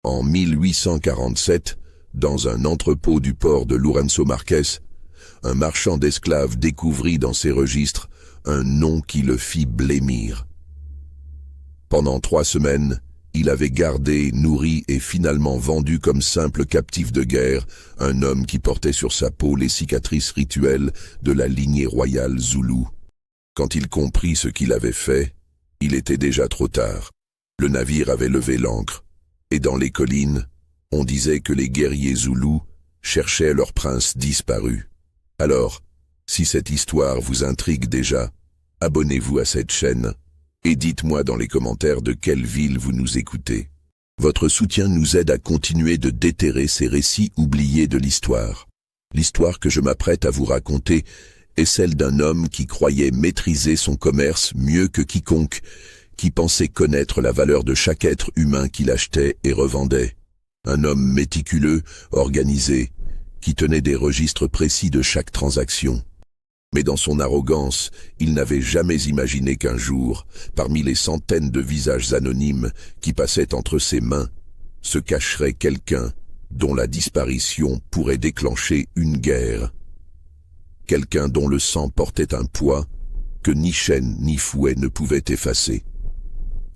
En 1847, dans un entrepôt du port de Lourenço Marques, un marchand d'esclaves découvrit dans ses registres un nom qui le fit blêmir. Pendant 3 semaines, il avait gardé, nourri et finalement vendu comme simple captif de guerre un homme qui portait sur sa peau les cicatrices rituelles de la lignée royale zoulou. Quand il comprit ce qu'il avait fait, il était déjà trop tard. Le navire avait levé l'ancre, et dans les collines, on disait que les guerriers zoulous cherchaient leur prince disparu. Alors, si cette histoire vous intrigue déjà, abonnez-vous à cette chaîne et dites-moi dans les commentaires de quelle ville vous nous écoutez. Votre soutien nous aide à continuer de déterrer ces récits oubliés de l'histoire. L'histoire que je m'apprête à vous raconter est celle d'un homme qui croyait maîtriser son commerce mieux que quiconque, qui pensait connaître la valeur de chaque être humain qu'il achetait et revendait. Un homme méticuleux, organisé, qui tenait des registres précis de chaque transaction. Mais dans son arrogance, il n'avait jamais imaginé qu'un jour, parmi les centaines de visages anonymes qui passaient entre ses mains, se cacherait quelqu'un dont la disparition pourrait déclencher une guerre. Quelqu'un dont le sang portait un poids que ni chaîne ni fouet ne pouvaient effacer.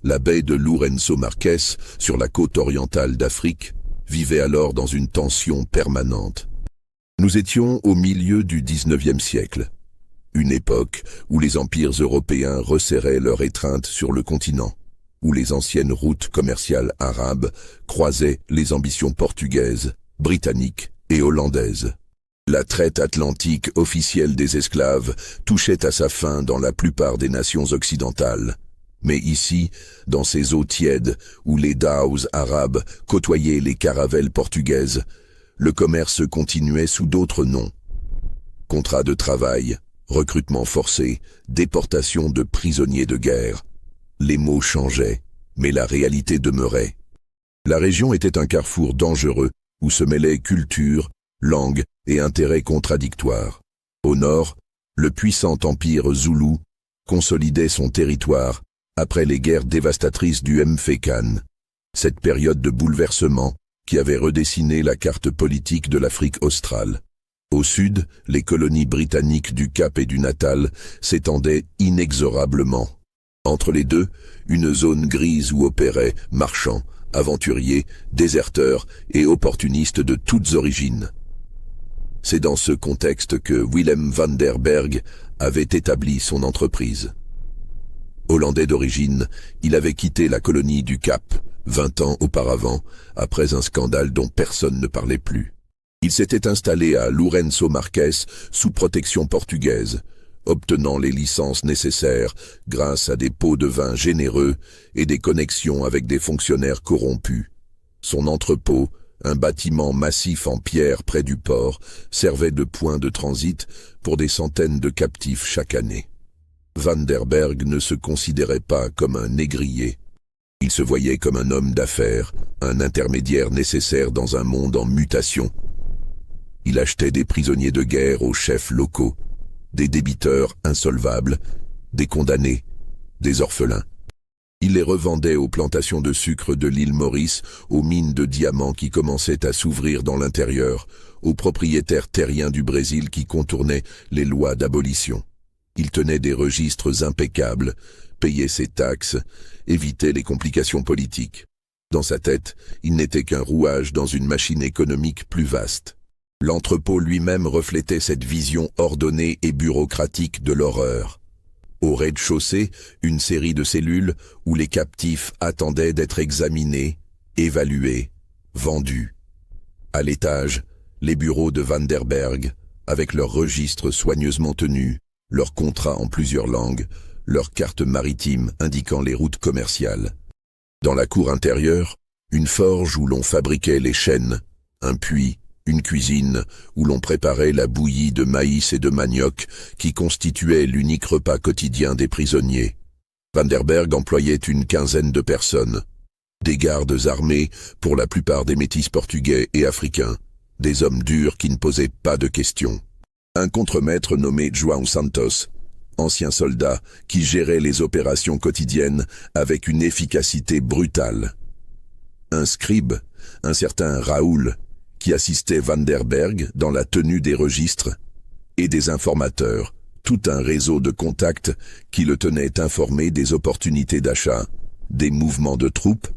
La baie de Lourenço Marques, sur la côte orientale d'Afrique, vivait alors dans une tension permanente. Nous étions au milieu du XIXe siècle, une époque où les empires européens resserraient leur étreinte sur le continent, où les anciennes routes commerciales arabes croisaient les ambitions portugaises, britanniques et hollandaises. La traite atlantique officielle des esclaves touchait à sa fin dans la plupart des nations occidentales. Mais ici, dans ces eaux tièdes où les dhows arabes côtoyaient les caravelles portugaises, le commerce continuait sous d'autres noms. Contrats de travail, recrutement forcé, déportation de prisonniers de guerre. Les mots changeaient, mais la réalité demeurait. La région était un carrefour dangereux où se mêlaient culture, langue et intérêts contradictoires. Au nord, le puissant empire zoulou consolidait son territoire après les guerres dévastatrices du Mfekan. Cette période de bouleversement qui avait redessiné la carte politique de l'Afrique australe. Au sud, les colonies britanniques du Cap et du Natal s'étendaient inexorablement. Entre les deux, une zone grise où opéraient marchands, aventuriers, déserteurs et opportunistes de toutes origines. C'est dans ce contexte que Willem van der Berg avait établi son entreprise. Hollandais d'origine, il avait quitté la colonie du Cap 20 ans auparavant, après un scandale dont personne ne parlait plus. Il s'était installé à Lourenço Marques sous protection portugaise, obtenant les licences nécessaires grâce à des pots de vin généreux et des connexions avec des fonctionnaires corrompus. Son entrepôt, un bâtiment massif en pierre près du port, servait de point de transit pour des centaines de captifs chaque année. Van der Berg ne se considérait pas comme un négrier. Il se voyait comme un homme d'affaires, un intermédiaire nécessaire dans un monde en mutation. Il achetait des prisonniers de guerre aux chefs locaux, des débiteurs insolvables, des condamnés, des orphelins. Il les revendait aux plantations de sucre de l'île Maurice, aux mines de diamants qui commençaient à s'ouvrir dans l'intérieur, aux propriétaires terriens du Brésil qui contournaient les lois d'abolition. Il tenait des registres impeccables, payait ses taxes, évitait les complications politiques. Dans sa tête, il n'était qu'un rouage dans une machine économique plus vaste. L'entrepôt lui-même reflétait cette vision ordonnée et bureaucratique de l'horreur. Au rez-de-chaussée, une série de cellules où les captifs attendaient d'être examinés, évalués, vendus. À l'étage, les bureaux de Van der Berg, avec leurs registres soigneusement tenus, leurs contrats en plusieurs langues, leurs cartes maritimes indiquant les routes commerciales. Dans la cour intérieure, une forge où l'on fabriquait les chaînes, un puits, une cuisine où l'on préparait la bouillie de maïs et de manioc qui constituait l'unique repas quotidien des prisonniers. Van der Berg employait une quinzaine de personnes. Des gardes armés, pour la plupart des métis portugais et africains, des hommes durs qui ne posaient pas de questions. Un contremaître nommé João Santos, ancien soldat qui gérait les opérations quotidiennes avec une efficacité brutale. Un scribe, un certain Raoul, qui assistait Van der Berg dans la tenue des registres, et des informateurs, tout un réseau de contacts qui le tenait informé des opportunités d'achat, des mouvements de troupes,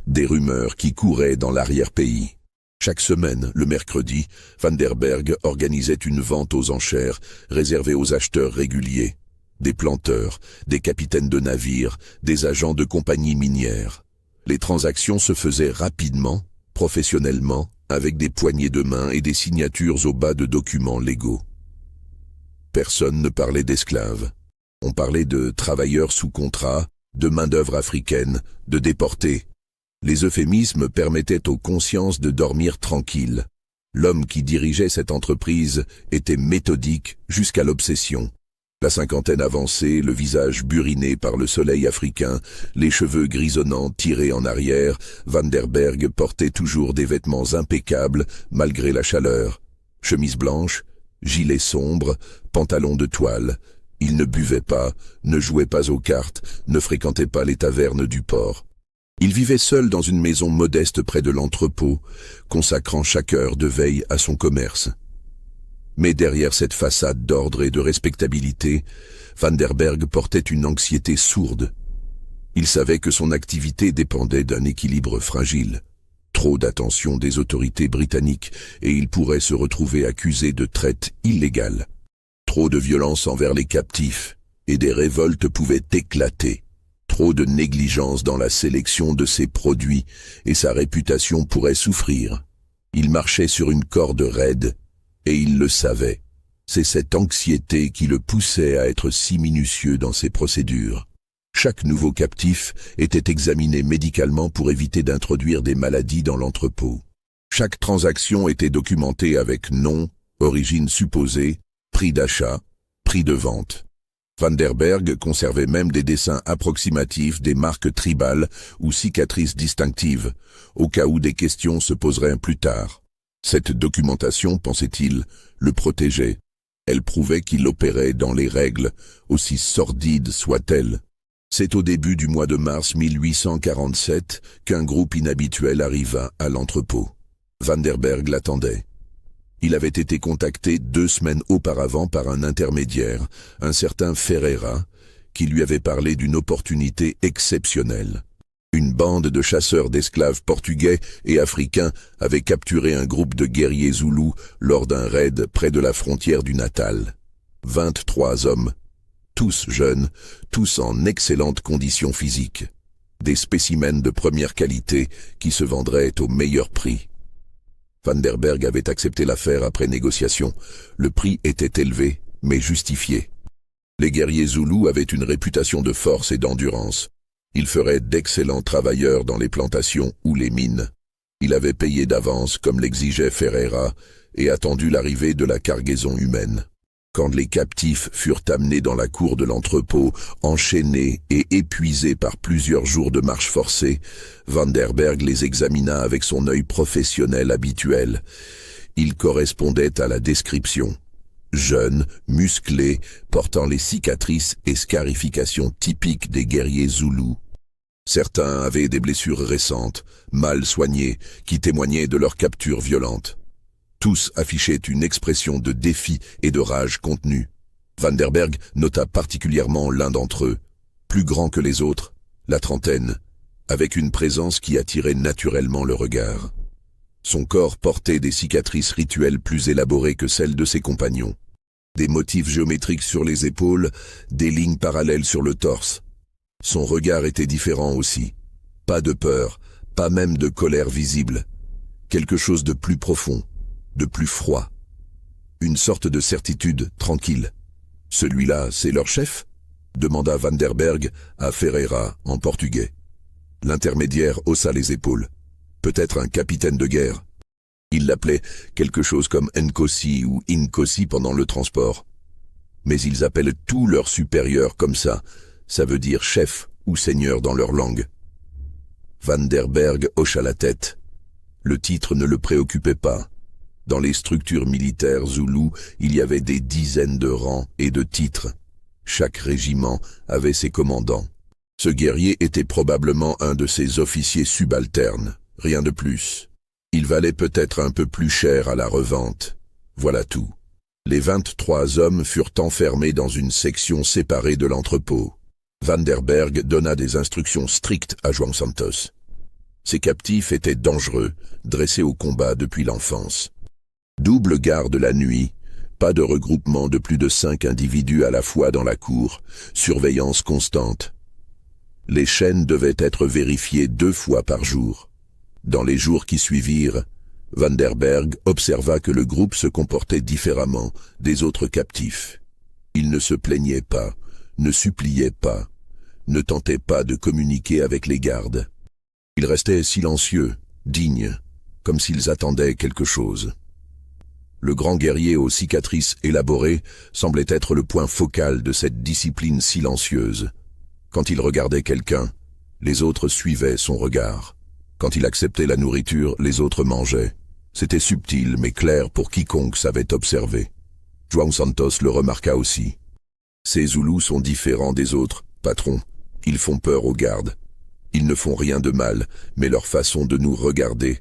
des rumeurs qui couraient dans l'arrière-pays. Chaque semaine, le mercredi, Van der Berg organisait une vente aux enchères réservée aux acheteurs réguliers, des planteurs, des capitaines de navires, des agents de compagnies minières. Les transactions se faisaient rapidement, professionnellement, avec des poignées de main et des signatures au bas de documents légaux. Personne ne parlait d'esclaves. On parlait de travailleurs sous contrat, de main-d'œuvre africaine, de déportés. Les euphémismes permettaient aux consciences de dormir tranquilles. L'homme qui dirigeait cette entreprise était méthodique jusqu'à l'obsession. La cinquantaine avancée, le visage buriné par le soleil africain, les cheveux grisonnants tirés en arrière, Van der Berg portait toujours des vêtements impeccables malgré la chaleur. Chemise blanche, gilet sombre, pantalon de toile. Il ne buvait pas, ne jouait pas aux cartes, ne fréquentait pas les tavernes du port. Il vivait seul dans une maison modeste près de l'entrepôt, consacrant chaque heure de veille à son commerce. Mais derrière cette façade d'ordre et de respectabilité, Van der Berg portait une anxiété sourde. Il savait que son activité dépendait d'un équilibre fragile. Trop d'attention des autorités britanniques et il pourrait se retrouver accusé de traite illégale. Trop de violence envers les captifs et des révoltes pouvaient éclater. Trop de négligence dans la sélection de ses produits et sa réputation pourrait souffrir. Il marchait sur une corde raide et il le savait. C'est cette anxiété qui le poussait à être si minutieux dans ses procédures. Chaque nouveau captif était examiné médicalement pour éviter d'introduire des maladies dans l'entrepôt. Chaque transaction était documentée avec nom, origine supposée, prix d'achat, prix de vente. Van der Berg conservait même des dessins approximatifs des marques tribales ou cicatrices distinctives, au cas où des questions se poseraient plus tard. Cette documentation, pensait-il, le protégeait. Elle prouvait qu'il opérait dans les règles, aussi sordides soient-elles. C'est au début du mois de mars 1847 qu'un groupe inhabituel arriva à l'entrepôt. Van der Berg l'attendait. Il avait été contacté 2 semaines auparavant par un intermédiaire, un certain Ferreira, qui lui avait parlé d'une opportunité exceptionnelle. Une bande de chasseurs d'esclaves portugais et africains avait capturé un groupe de guerriers zoulous lors d'un raid près de la frontière du Natal. 23 hommes, tous jeunes, tous en excellentes conditions physiques. Des spécimens de première qualité qui se vendraient au meilleur prix. Van der Berg avait accepté l'affaire après négociation. Le prix était élevé, mais justifié. Les guerriers zoulous avaient une réputation de force et d'endurance. Ils feraient d'excellents travailleurs dans les plantations ou les mines. Il avait payé d'avance comme l'exigeait Ferreira et attendu l'arrivée de la cargaison humaine. Quand les captifs furent amenés dans la cour de l'entrepôt, enchaînés et épuisés par plusieurs jours de marche forcée, Van der Berg les examina avec son œil professionnel habituel. Ils correspondaient à la description. Jeunes, musclés, portant les cicatrices et scarifications typiques des guerriers zoulous. Certains avaient des blessures récentes, mal soignées, qui témoignaient de leur capture violente. Tous affichaient une expression de défi et de rage contenue. Van der Berg nota particulièrement l'un d'entre eux, plus grand que les autres, la trentaine, avec une présence qui attirait naturellement le regard. Son corps portait des cicatrices rituelles plus élaborées que celles de ses compagnons. Des motifs géométriques sur les épaules, des lignes parallèles sur le torse. Son regard était différent aussi. Pas de peur, pas même de colère visible. Quelque chose de plus profond, de plus froid. Une sorte de certitude tranquille. « Celui-là, c'est leur chef ?» demanda Van der Berg à Ferreira en portugais. L'intermédiaire haussa les épaules. Peut-être un capitaine de guerre. Il l'appelait quelque chose comme Nkosi ou Inkosi pendant le transport. Mais ils appellent tous leurs supérieurs comme ça veut dire chef ou seigneur dans leur langue. Van der Berg hocha la tête. Le titre ne le préoccupait pas. Dans les structures militaires zoulous, il y avait des dizaines de rangs et de titres. Chaque régiment avait ses commandants. Ce guerrier était probablement un de ses officiers subalternes, rien de plus. Il valait peut-être un peu plus cher à la revente. Voilà tout. Les 23 hommes furent enfermés dans une section séparée de l'entrepôt. Vanderberg donna des instructions strictes à João Santos. Ces captifs étaient dangereux, dressés au combat depuis l'enfance. Double garde la nuit, pas de regroupement de plus de 5 individus à la fois dans la cour, surveillance constante. Les chaînes devaient être vérifiées 2 fois par jour. Dans les jours qui suivirent, Vanderberg observa que le groupe se comportait différemment des autres captifs. Il ne se plaignait pas, ne suppliait pas, ne tentait pas de communiquer avec les gardes. Ils restaient silencieux, dignes, comme s'ils attendaient quelque chose. Le grand guerrier aux cicatrices élaborées semblait être le point focal de cette discipline silencieuse. Quand il regardait quelqu'un, les autres suivaient son regard. Quand il acceptait la nourriture, les autres mangeaient. C'était subtil mais clair pour quiconque savait observer. João Santos le remarqua aussi. Ces Zoulous sont différents des autres, patron. Ils font peur aux gardes. Ils ne font rien de mal, mais leur façon de nous regarder,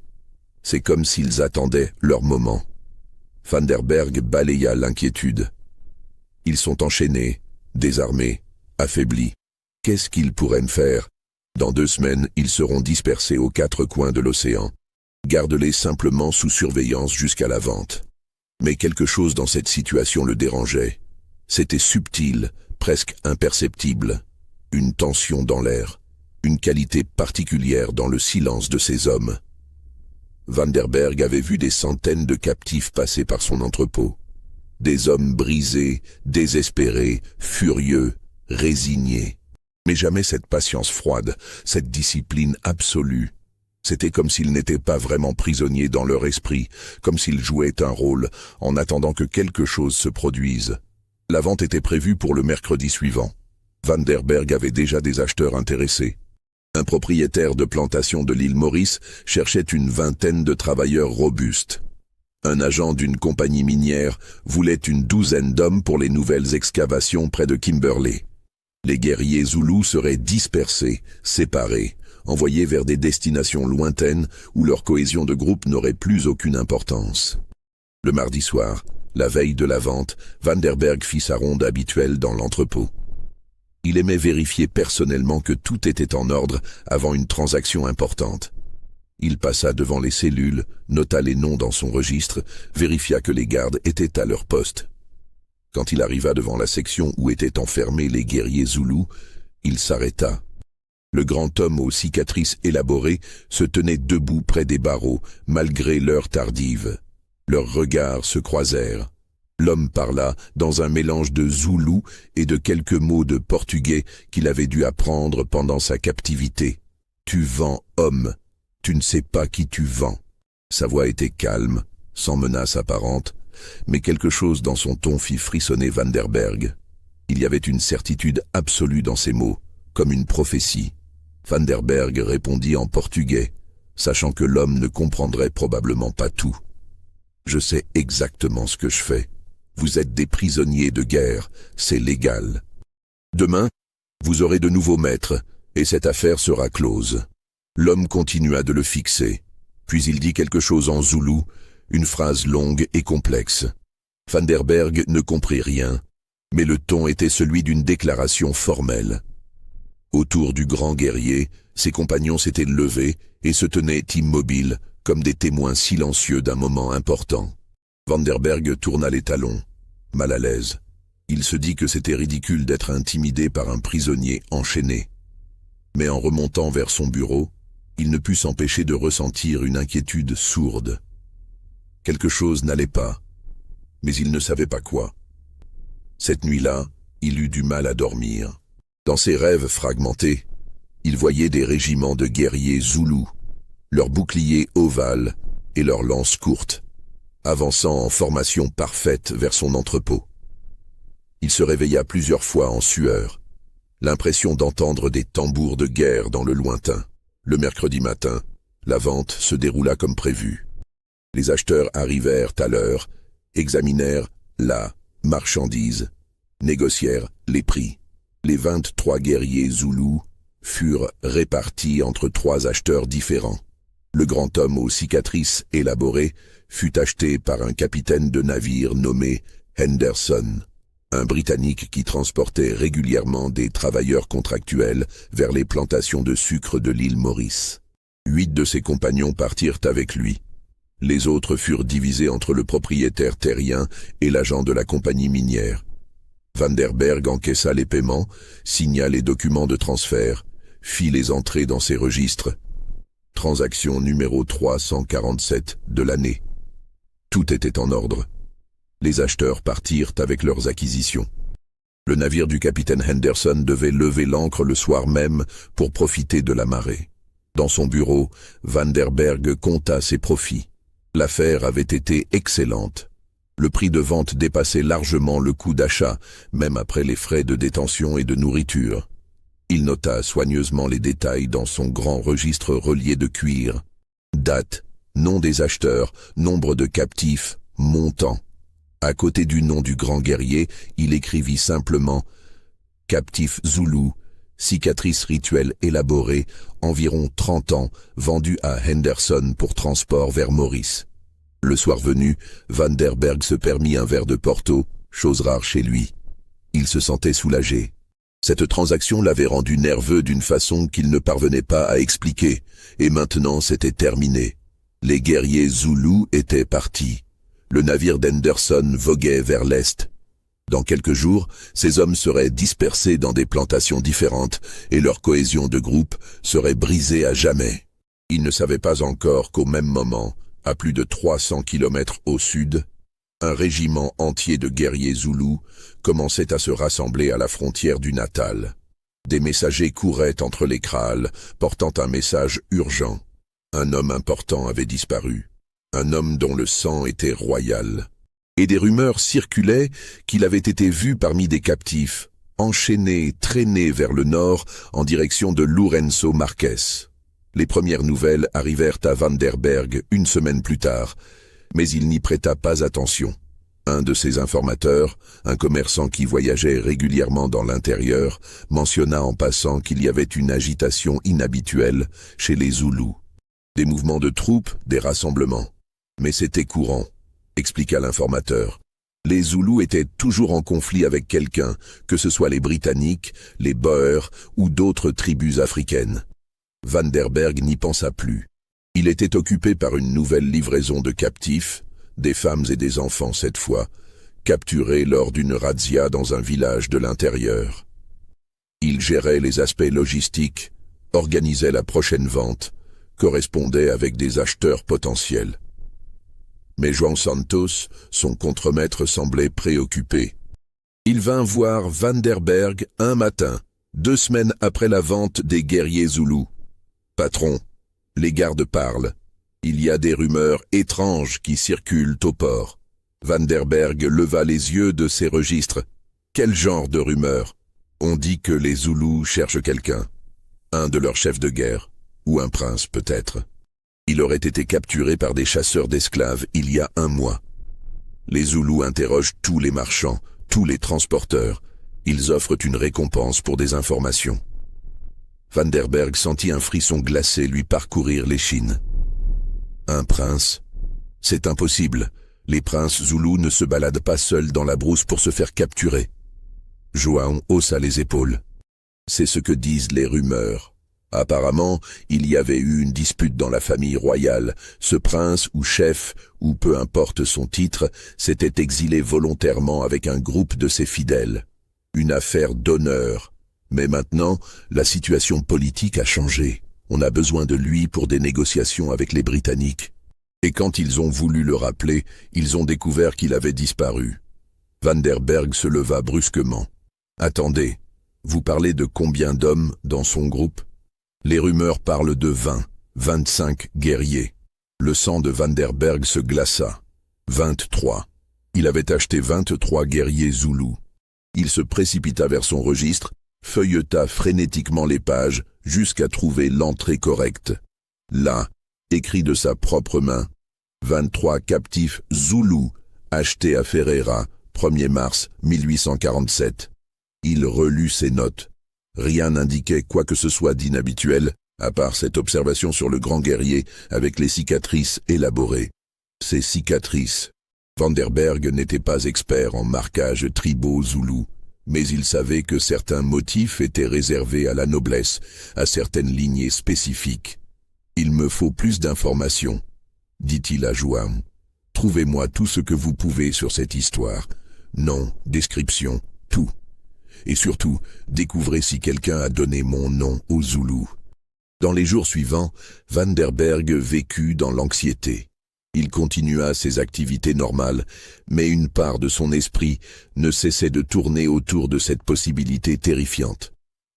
c'est comme s'ils attendaient leur moment. Vanderberg balaya l'inquiétude. Ils sont enchaînés, désarmés, affaiblis. Qu'est-ce qu'ils pourraient me faire? Dans 2 semaines, ils seront dispersés aux 4 coins de l'océan. Garde-les simplement sous surveillance jusqu'à la vente. Mais quelque chose dans cette situation le dérangeait. C'était subtil, presque imperceptible. Une tension dans l'air, une qualité particulière dans le silence de ces hommes. Vanderberg avait vu des centaines de captifs passer par son entrepôt. Des hommes brisés, désespérés, furieux, résignés. Mais jamais cette patience froide, cette discipline absolue. C'était comme s'ils n'étaient pas vraiment prisonniers dans leur esprit, comme s'ils jouaient un rôle en attendant que quelque chose se produise. La vente était prévue pour le mercredi suivant. Vanderberg avait déjà des acheteurs intéressés. Un propriétaire de plantation de l'île Maurice cherchait une 20aine de travailleurs robustes. Un agent d'une compagnie minière voulait une 12aine d'hommes pour les nouvelles excavations près de Kimberley. Les guerriers Zoulous seraient dispersés, séparés, envoyés vers des destinations lointaines où leur cohésion de groupe n'aurait plus aucune importance. Le mardi soir, la veille de la vente, Vanderberg fit sa ronde habituelle dans l'entrepôt. Il aimait vérifier personnellement que tout était en ordre avant une transaction importante. Il passa devant les cellules, nota les noms dans son registre, vérifia que les gardes étaient à leur poste. Quand il arriva devant la section où étaient enfermés les guerriers Zoulous, il s'arrêta. Le grand homme aux cicatrices élaborées se tenait debout près des barreaux, malgré l'heure tardive. Leurs regards se croisèrent. L'homme parla dans un mélange de zoulou et de quelques mots de portugais qu'il avait dû apprendre pendant sa captivité. « Tu vends, homme. Tu ne sais pas qui tu vends. » Sa voix était calme, sans menace apparente, mais quelque chose dans son ton fit frissonner Vanderberg. Il y avait une certitude absolue dans ces mots, comme une prophétie. Vanderberg répondit en portugais, sachant que l'homme ne comprendrait probablement pas tout. « Je sais exactement ce que je fais. Vous êtes des prisonniers de guerre, c'est légal. Demain, vous aurez de nouveaux maîtres, et cette affaire sera close. » L'homme continua de le fixer, puis il dit quelque chose en zoulou, une phrase longue et complexe. Vanderberg ne comprit rien, mais le ton était celui d'une déclaration formelle. Autour du grand guerrier, ses compagnons s'étaient levés et se tenaient immobiles, comme des témoins silencieux d'un moment important. Vanderberg tourna les talons, mal à l'aise. Il se dit que c'était ridicule d'être intimidé par un prisonnier enchaîné. Mais en remontant vers son bureau, il ne put s'empêcher de ressentir une inquiétude sourde. Quelque chose n'allait pas, mais il ne savait pas quoi. Cette nuit-là, il eut du mal à dormir. Dans ses rêves fragmentés, il voyait des régiments de guerriers zoulous, leurs boucliers ovales et leurs lances courtes, avançant en formation parfaite vers son entrepôt. Il se réveilla plusieurs fois en sueur, l'impression d'entendre des tambours de guerre dans le lointain. Le mercredi matin, la vente se déroula comme prévu. Les acheteurs arrivèrent à l'heure, examinèrent la marchandise, négocièrent les prix. Les 23 guerriers Zoulous furent répartis entre 3 acheteurs différents. Le grand homme aux cicatrices élaborées fut acheté par un capitaine de navire nommé Henderson, un Britannique qui transportait régulièrement des travailleurs contractuels vers les plantations de sucre de l'île Maurice. 8 de ses compagnons partirent avec lui. Les autres furent divisés entre le propriétaire terrien et l'agent de la compagnie minière. Van der Berg encaissa les paiements, signa les documents de transfert, fit les entrées dans ses registres. Transaction numéro 347 de l'année. Tout était en ordre. Les acheteurs partirent avec leurs acquisitions. Le navire du capitaine Henderson devait lever l'ancre le soir même pour profiter de la marée. Dans son bureau, Van der Berg compta ses profits. L'affaire avait été excellente. Le prix de vente dépassait largement le coût d'achat, même après les frais de détention et de nourriture. Il nota soigneusement les détails dans son grand registre relié de cuir. Date, nom des acheteurs, nombre de captifs, montant. À côté du nom du grand guerrier, il écrivit simplement « Captif Zoulou, cicatrice rituelle élaborée, environ 30 ans, vendue à Henderson pour transport vers Maurice. » Le soir venu, Van der Berg se permit un verre de Porto, chose rare chez lui. Il se sentait soulagé. Cette transaction l'avait rendu nerveux d'une façon qu'il ne parvenait pas à expliquer, et maintenant c'était terminé. Les guerriers Zoulous étaient partis. Le navire d'Henderson voguait vers l'est. Dans quelques jours, ces hommes seraient dispersés dans des plantations différentes, et leur cohésion de groupe serait brisée à jamais. Ils ne savaient pas encore qu'au même moment, à plus de 300 kilomètres au sud, un régiment entier de guerriers zoulous commençait à se rassembler à la frontière du Natal. Des messagers couraient entre les kraals, portant un message urgent. Un homme important avait disparu, un homme dont le sang était royal. Et des rumeurs circulaient qu'il avait été vu parmi des captifs, enchaîné, traîné vers le nord en direction de Lourenço Marques. Les premières nouvelles arrivèrent à Van der Berg une semaine plus tard, mais il n'y prêta pas attention. Un de ses informateurs, un commerçant qui voyageait régulièrement dans l'intérieur, mentionna en passant qu'il y avait une agitation inhabituelle chez les Zoulous. Des mouvements de troupes, des rassemblements. Mais c'était courant, expliqua l'informateur. Les Zoulous étaient toujours en conflit avec quelqu'un, que ce soit les Britanniques, les Boers ou d'autres tribus africaines. Van der Berg n'y pensa plus. Il était occupé par une nouvelle livraison de captifs, des femmes et des enfants cette fois, capturés lors d'une razzia dans un village de l'intérieur. Il gérait les aspects logistiques, organisait la prochaine vente, correspondait avec des acheteurs potentiels. Mais João Santos, son contremaître, semblait préoccupé. Il vint voir Van der Berg un matin, 2 semaines après la vente des guerriers Zoulous. « Patron, les gardes parlent. Il y a des rumeurs étranges qui circulent au port. » Van der Berg leva les yeux de ses registres. « Quel genre de rumeurs ?»« On dit que les Zoulous cherchent quelqu'un. Un de leurs chefs de guerre. Ou un prince peut-être. Il aurait été capturé par des chasseurs d'esclaves il y a 1 mois. Les Zoulous interrogent tous les marchands, tous les transporteurs. Ils offrent une récompense pour des informations. » Van der Berg sentit un frisson glacé lui parcourir l'échine. Un prince? C'est impossible. Les princes zoulous ne se baladent pas seuls dans la brousse pour se faire capturer. João haussa les épaules. C'est ce que disent les rumeurs. Apparemment, il y avait eu une dispute dans la famille royale. Ce prince ou chef, ou peu importe son titre, s'était exilé volontairement avec un groupe de ses fidèles. Une affaire d'honneur. Mais maintenant, la situation politique a changé. On a besoin de lui pour des négociations avec les Britanniques. Et quand ils ont voulu le rappeler, ils ont découvert qu'il avait disparu. Van der Berg se leva brusquement. « Attendez, vous parlez de combien d'hommes dans son groupe ?» Les rumeurs parlent de 20, 25 guerriers. Le sang de Van der Berg se glaça. 23. Il avait acheté 23 guerriers zoulous. Il se précipita vers son registre, feuilleta frénétiquement les pages jusqu'à trouver l'entrée correcte. Là, écrit de sa propre main, 23 captifs zoulous achetés à Ferreira, 1er mars 1847. Il relut ses notes. Rien n'indiquait quoi que ce soit d'inhabituel, À part cette observation sur le grand guerrier avec les cicatrices élaborées. Ces cicatrices. Vanderberg n'était pas expert en marquage tribaux zoulous, mais il savait que certains motifs étaient réservés à la noblesse, à certaines lignées spécifiques. « Il me faut plus d'informations », dit-il à João. « Trouvez-moi tout ce que vous pouvez sur cette histoire. Nom, description, tout. Et surtout, découvrez si quelqu'un a donné mon nom aux Zoulous. » Dans les jours suivants, Vanderberg vécut dans l'anxiété. Il continua ses activités normales, mais une part de son esprit ne cessait de tourner autour de cette possibilité terrifiante.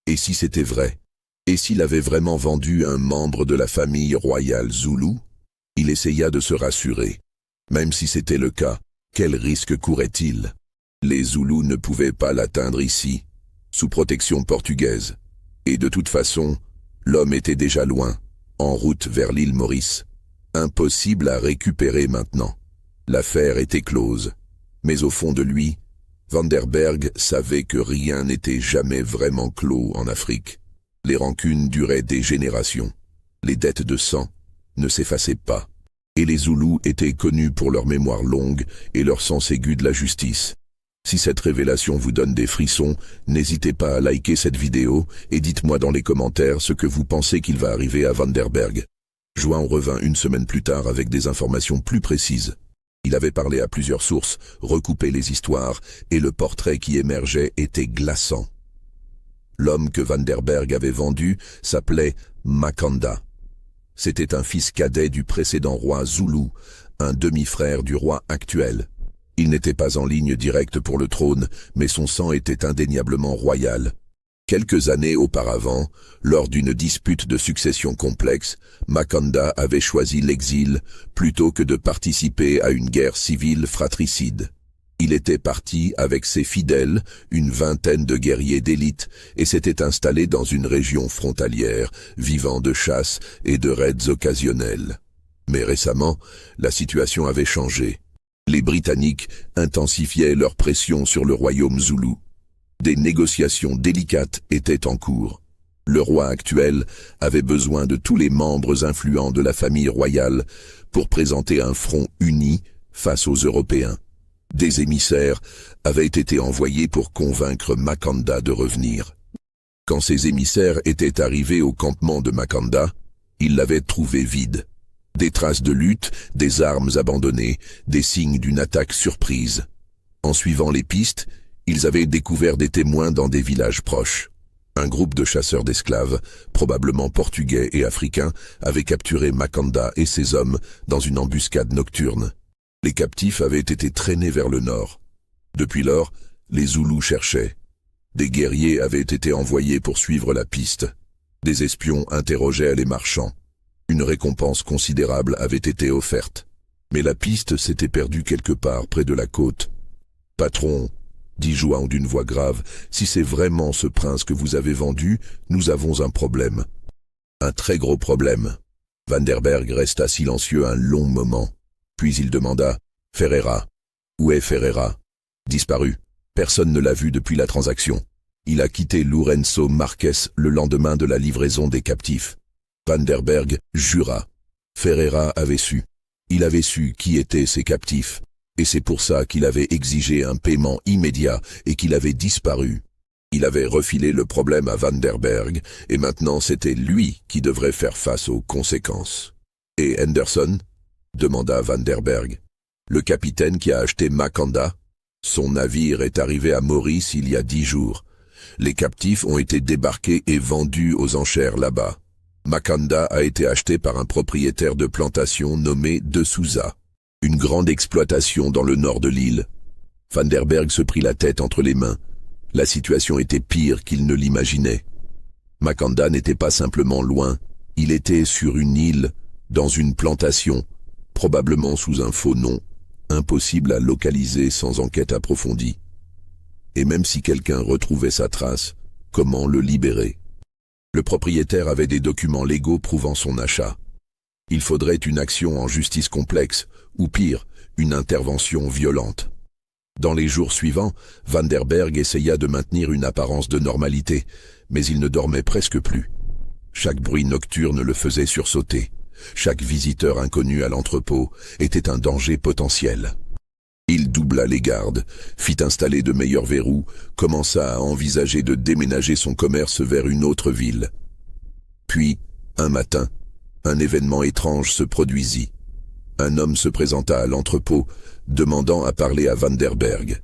Et si c'était vrai? Et s'il avait vraiment vendu un membre de la famille royale Zoulou? Il essaya de se rassurer. Même si c'était le cas, quel risque courait-il? Les Zoulous ne pouvaient pas l'atteindre ici, sous protection portugaise. Et de toute façon, l'homme était déjà loin, en route vers l'île Maurice. Impossible à récupérer maintenant. L'affaire était close. Mais au fond de lui, Vanderberg savait que rien n'était jamais vraiment clos en Afrique. Les rancunes duraient des générations. Les dettes de sang ne s'effaçaient pas. Et les Zoulous étaient connus pour leur mémoire longue et leur sens aigu de la justice. Si cette révélation vous donne des frissons, n'hésitez pas à liker cette vidéo et dites-moi dans les commentaires ce que vous pensez qu'il va arriver à Vanderberg. João revint une semaine plus tard avec des informations plus précises. Il avait parlé à plusieurs sources, recoupé les histoires, et le portrait qui émergeait était glaçant. L'homme que Vanderberg avait vendu s'appelait Makanda. C'était un fils cadet du précédent roi Zoulou, un demi-frère du roi actuel. Il n'était pas en ligne directe pour le trône, mais son sang était indéniablement royal. Quelques années auparavant, lors d'une dispute de succession complexe, Makanda avait choisi l'exil plutôt que de participer à une guerre civile fratricide. Il était parti avec ses fidèles, une vingtaine de guerriers d'élite, et s'était installé dans une région frontalière, vivant de chasse et de raids occasionnels. Mais récemment, la situation avait changé. Les Britanniques intensifiaient leur pression sur le royaume zoulou. Des négociations délicates étaient en cours. Le roi actuel avait besoin de tous les membres influents de la famille royale pour présenter un front uni face aux Européens. Des émissaires avaient été envoyés pour convaincre Makanda de revenir. Quand ces émissaires étaient arrivés au campement de Makanda, ils l'avaient trouvé vide. Des traces de lutte, des armes abandonnées, des signes d'une attaque surprise. En suivant les pistes, ils avaient découvert des témoins dans des villages proches. Un groupe de chasseurs d'esclaves, probablement portugais et africains, avait capturé Makanda et ses hommes dans une embuscade nocturne. Les captifs avaient été traînés vers le nord. Depuis lors, les Zoulous cherchaient. Des guerriers avaient été envoyés pour suivre la piste. Des espions interrogeaient les marchands. Une récompense considérable avait été offerte. Mais la piste s'était perdue quelque part près de la côte. « Patron », dit João d'une voix grave, « si c'est vraiment ce prince que vous avez vendu, nous avons un problème. » Un très gros problème. Vanderberg resta silencieux un long moment. Puis il demanda, « Ferreira, où est Ferreira ?»« Disparu. Personne ne l'a vu depuis la transaction. Il a quitté Lourenço Marques le lendemain de la livraison des captifs. » Vanderberg jura. Ferreira avait su. Il avait su qui étaient ces captifs. Et c'est pour ça qu'il avait exigé un paiement immédiat et qu'il avait disparu. Il avait refilé le problème à Vanderberg, et maintenant c'était lui qui devrait faire face aux conséquences. « Et Henderson ?» demanda Vanderberg. « Le capitaine qui a acheté Makanda ? Son navire est arrivé à Maurice il y a 10 jours. Les captifs ont été débarqués et vendus aux enchères là-bas. Makanda a été acheté par un propriétaire de plantation nommé De Souza. Une grande exploitation dans le nord de l'île. » Vanderberg se prit la tête entre les mains. La situation était pire qu'il ne l'imaginait. Makanda n'était pas simplement loin, il était sur une île, dans une plantation, probablement sous un faux nom, impossible à localiser sans enquête approfondie. Et même si quelqu'un retrouvait sa trace, comment le libérer? Le propriétaire avait des documents légaux prouvant son achat. Il faudrait une action en justice complexe, ou pire, une intervention violente. Dans les jours suivants, Vanderberg essaya de maintenir une apparence de normalité, mais il ne dormait presque plus. Chaque bruit nocturne le faisait sursauter. Chaque visiteur inconnu à l'entrepôt était un danger potentiel. Il doubla les gardes, fit installer de meilleurs verrous, commença à envisager de déménager son commerce vers une autre ville. Puis, un matin, un événement étrange se produisit. Un homme se présenta à l'entrepôt, demandant à parler à Vanderberg.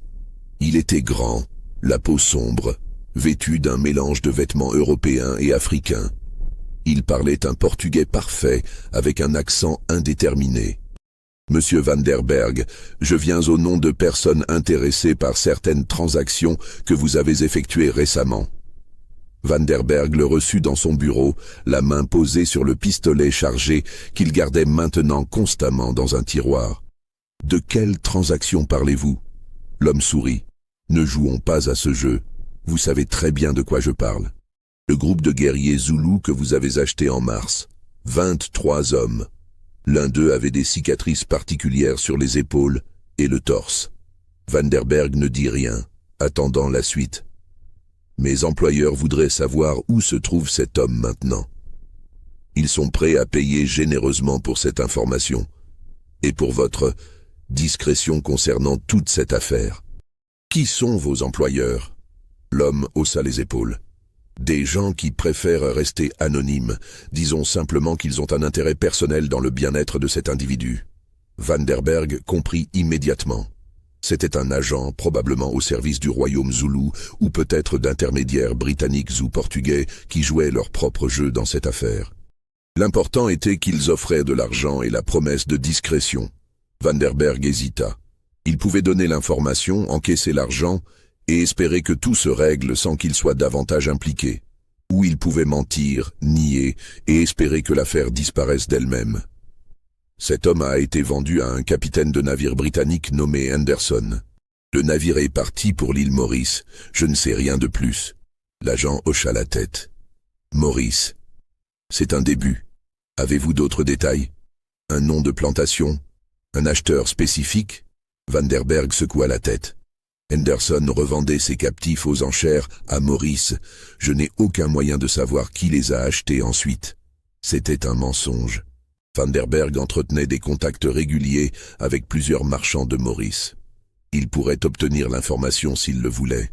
Il était grand, la peau sombre, vêtu d'un mélange de vêtements européens et africains. Il parlait un portugais parfait, avec un accent indéterminé. « Monsieur Vanderberg, je viens au nom de personnes intéressées par certaines transactions que vous avez effectuées récemment. » Vanderberg le reçut dans son bureau, la main posée sur le pistolet chargé qu'il gardait maintenant constamment dans un tiroir. « De quelle transaction parlez-vous » L'homme sourit. « Ne jouons pas à ce jeu. Vous savez très bien de quoi je parle. Le groupe de guerriers zoulous que vous avez acheté en mars. 23 hommes. L'un d'eux avait des cicatrices particulières sur les épaules et le torse. » Vanderberg ne dit rien, attendant la suite. « Mes employeurs voudraient savoir où se trouve cet homme maintenant. Ils sont prêts à payer généreusement pour cette information et pour votre discrétion concernant toute cette affaire. Qui sont vos employeurs ?» L'homme haussa les épaules. « Des gens qui préfèrent rester anonymes, disons simplement qu'ils ont un intérêt personnel dans le bien-être de cet individu. » Vanderberg comprit immédiatement. C'était un agent, probablement au service du royaume zoulou, ou peut-être d'intermédiaires britanniques ou portugais qui jouaient leur propre jeu dans cette affaire. L'important était qu'ils offraient de l'argent et la promesse de discrétion. Vanderberg hésita. Il pouvait donner l'information, encaisser l'argent, et espérer que tout se règle sans qu'il soit davantage impliqué. Ou il pouvait mentir, nier, et espérer que l'affaire disparaisse d'elle-même. Cet homme a été vendu à un capitaine de navire britannique nommé Henderson. Le navire est parti pour l'île Maurice, je ne sais rien de plus. L'agent hocha la tête. Maurice. C'est un début. Avez-vous d'autres détails? Un nom de plantation? Un acheteur spécifique? Vanderberg secoua la tête. Henderson revendait ses captifs aux enchères à Maurice. Je n'ai aucun moyen de savoir qui les a achetés ensuite. C'était un mensonge. Vanderberg entretenait des contacts réguliers avec plusieurs marchands de Maurice. Il pourrait obtenir l'information s'il le voulait,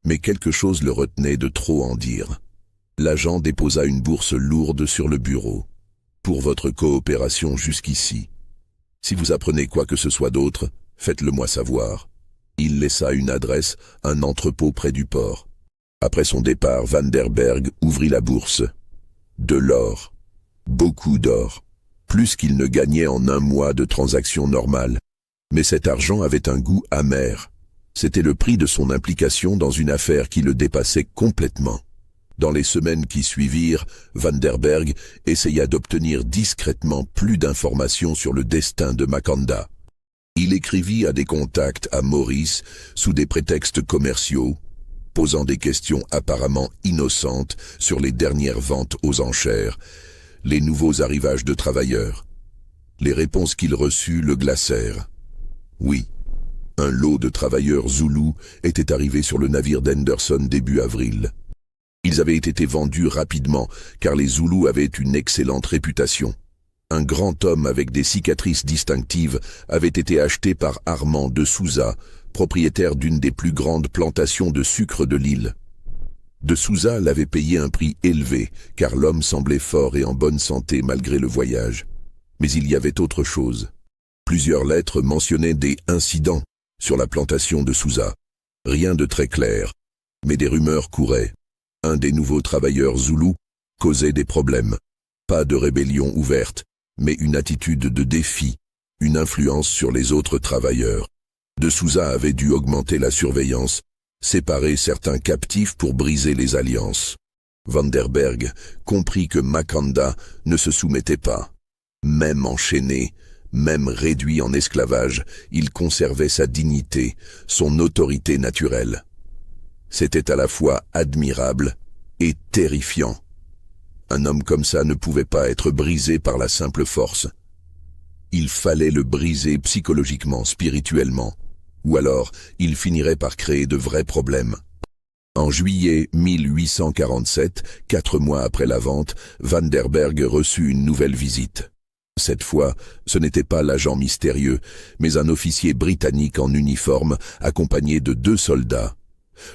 mais quelque chose le retenait de trop en dire. L'agent déposa une bourse lourde sur le bureau. « Pour votre coopération jusqu'ici. Si vous apprenez quoi que ce soit d'autre, faites-le moi savoir. » Il laissa une adresse, un entrepôt près du port. Après son départ, Vanderberg ouvrit la bourse. De l'or. Beaucoup d'or. Plus qu'il ne gagnait en un mois de transactions normales. Mais cet argent avait un goût amer. C'était le prix de son implication dans une affaire qui le dépassait complètement. Dans les semaines qui suivirent, Vanderberg essaya d'obtenir discrètement plus d'informations sur le destin de Mackanda. Il écrivit à des contacts à Maurice sous des prétextes commerciaux, posant des questions apparemment innocentes sur les dernières ventes aux enchères, les nouveaux arrivages de travailleurs. Les réponses qu'il reçut le glacèrent. Oui, un lot de travailleurs zoulous était arrivé sur le navire d'Henderson début avril. Ils avaient été vendus rapidement car les Zoulous avaient une excellente réputation. Un grand homme avec des cicatrices distinctives avait été acheté par Armand de Souza, propriétaire d'une des plus grandes plantations de sucre de l'île. De Souza l'avait payé un prix élevé, car l'homme semblait fort et en bonne santé malgré le voyage. Mais il y avait autre chose. Plusieurs lettres mentionnaient des incidents sur la plantation de Souza. Rien de très clair, mais des rumeurs couraient. Un des nouveaux travailleurs zoulous causait des problèmes. Pas de rébellion ouverte, mais une attitude de défi, une influence sur les autres travailleurs. De Souza avait dû augmenter la surveillance, séparer certains captifs pour briser les alliances. Vanderberg comprit que Mackanda ne se soumettait pas. Même enchaîné, même réduit en esclavage, il conservait sa dignité, son autorité naturelle. C'était à la fois admirable et terrifiant. Un homme comme ça ne pouvait pas être brisé par la simple force. Il fallait le briser psychologiquement, spirituellement, ou alors il finirait par créer de vrais problèmes. En juillet 1847, 4 mois après la vente, Van der Berg reçut une nouvelle visite. Cette fois, ce n'était pas l'agent mystérieux, mais un officier britannique en uniforme, accompagné de 2 soldats.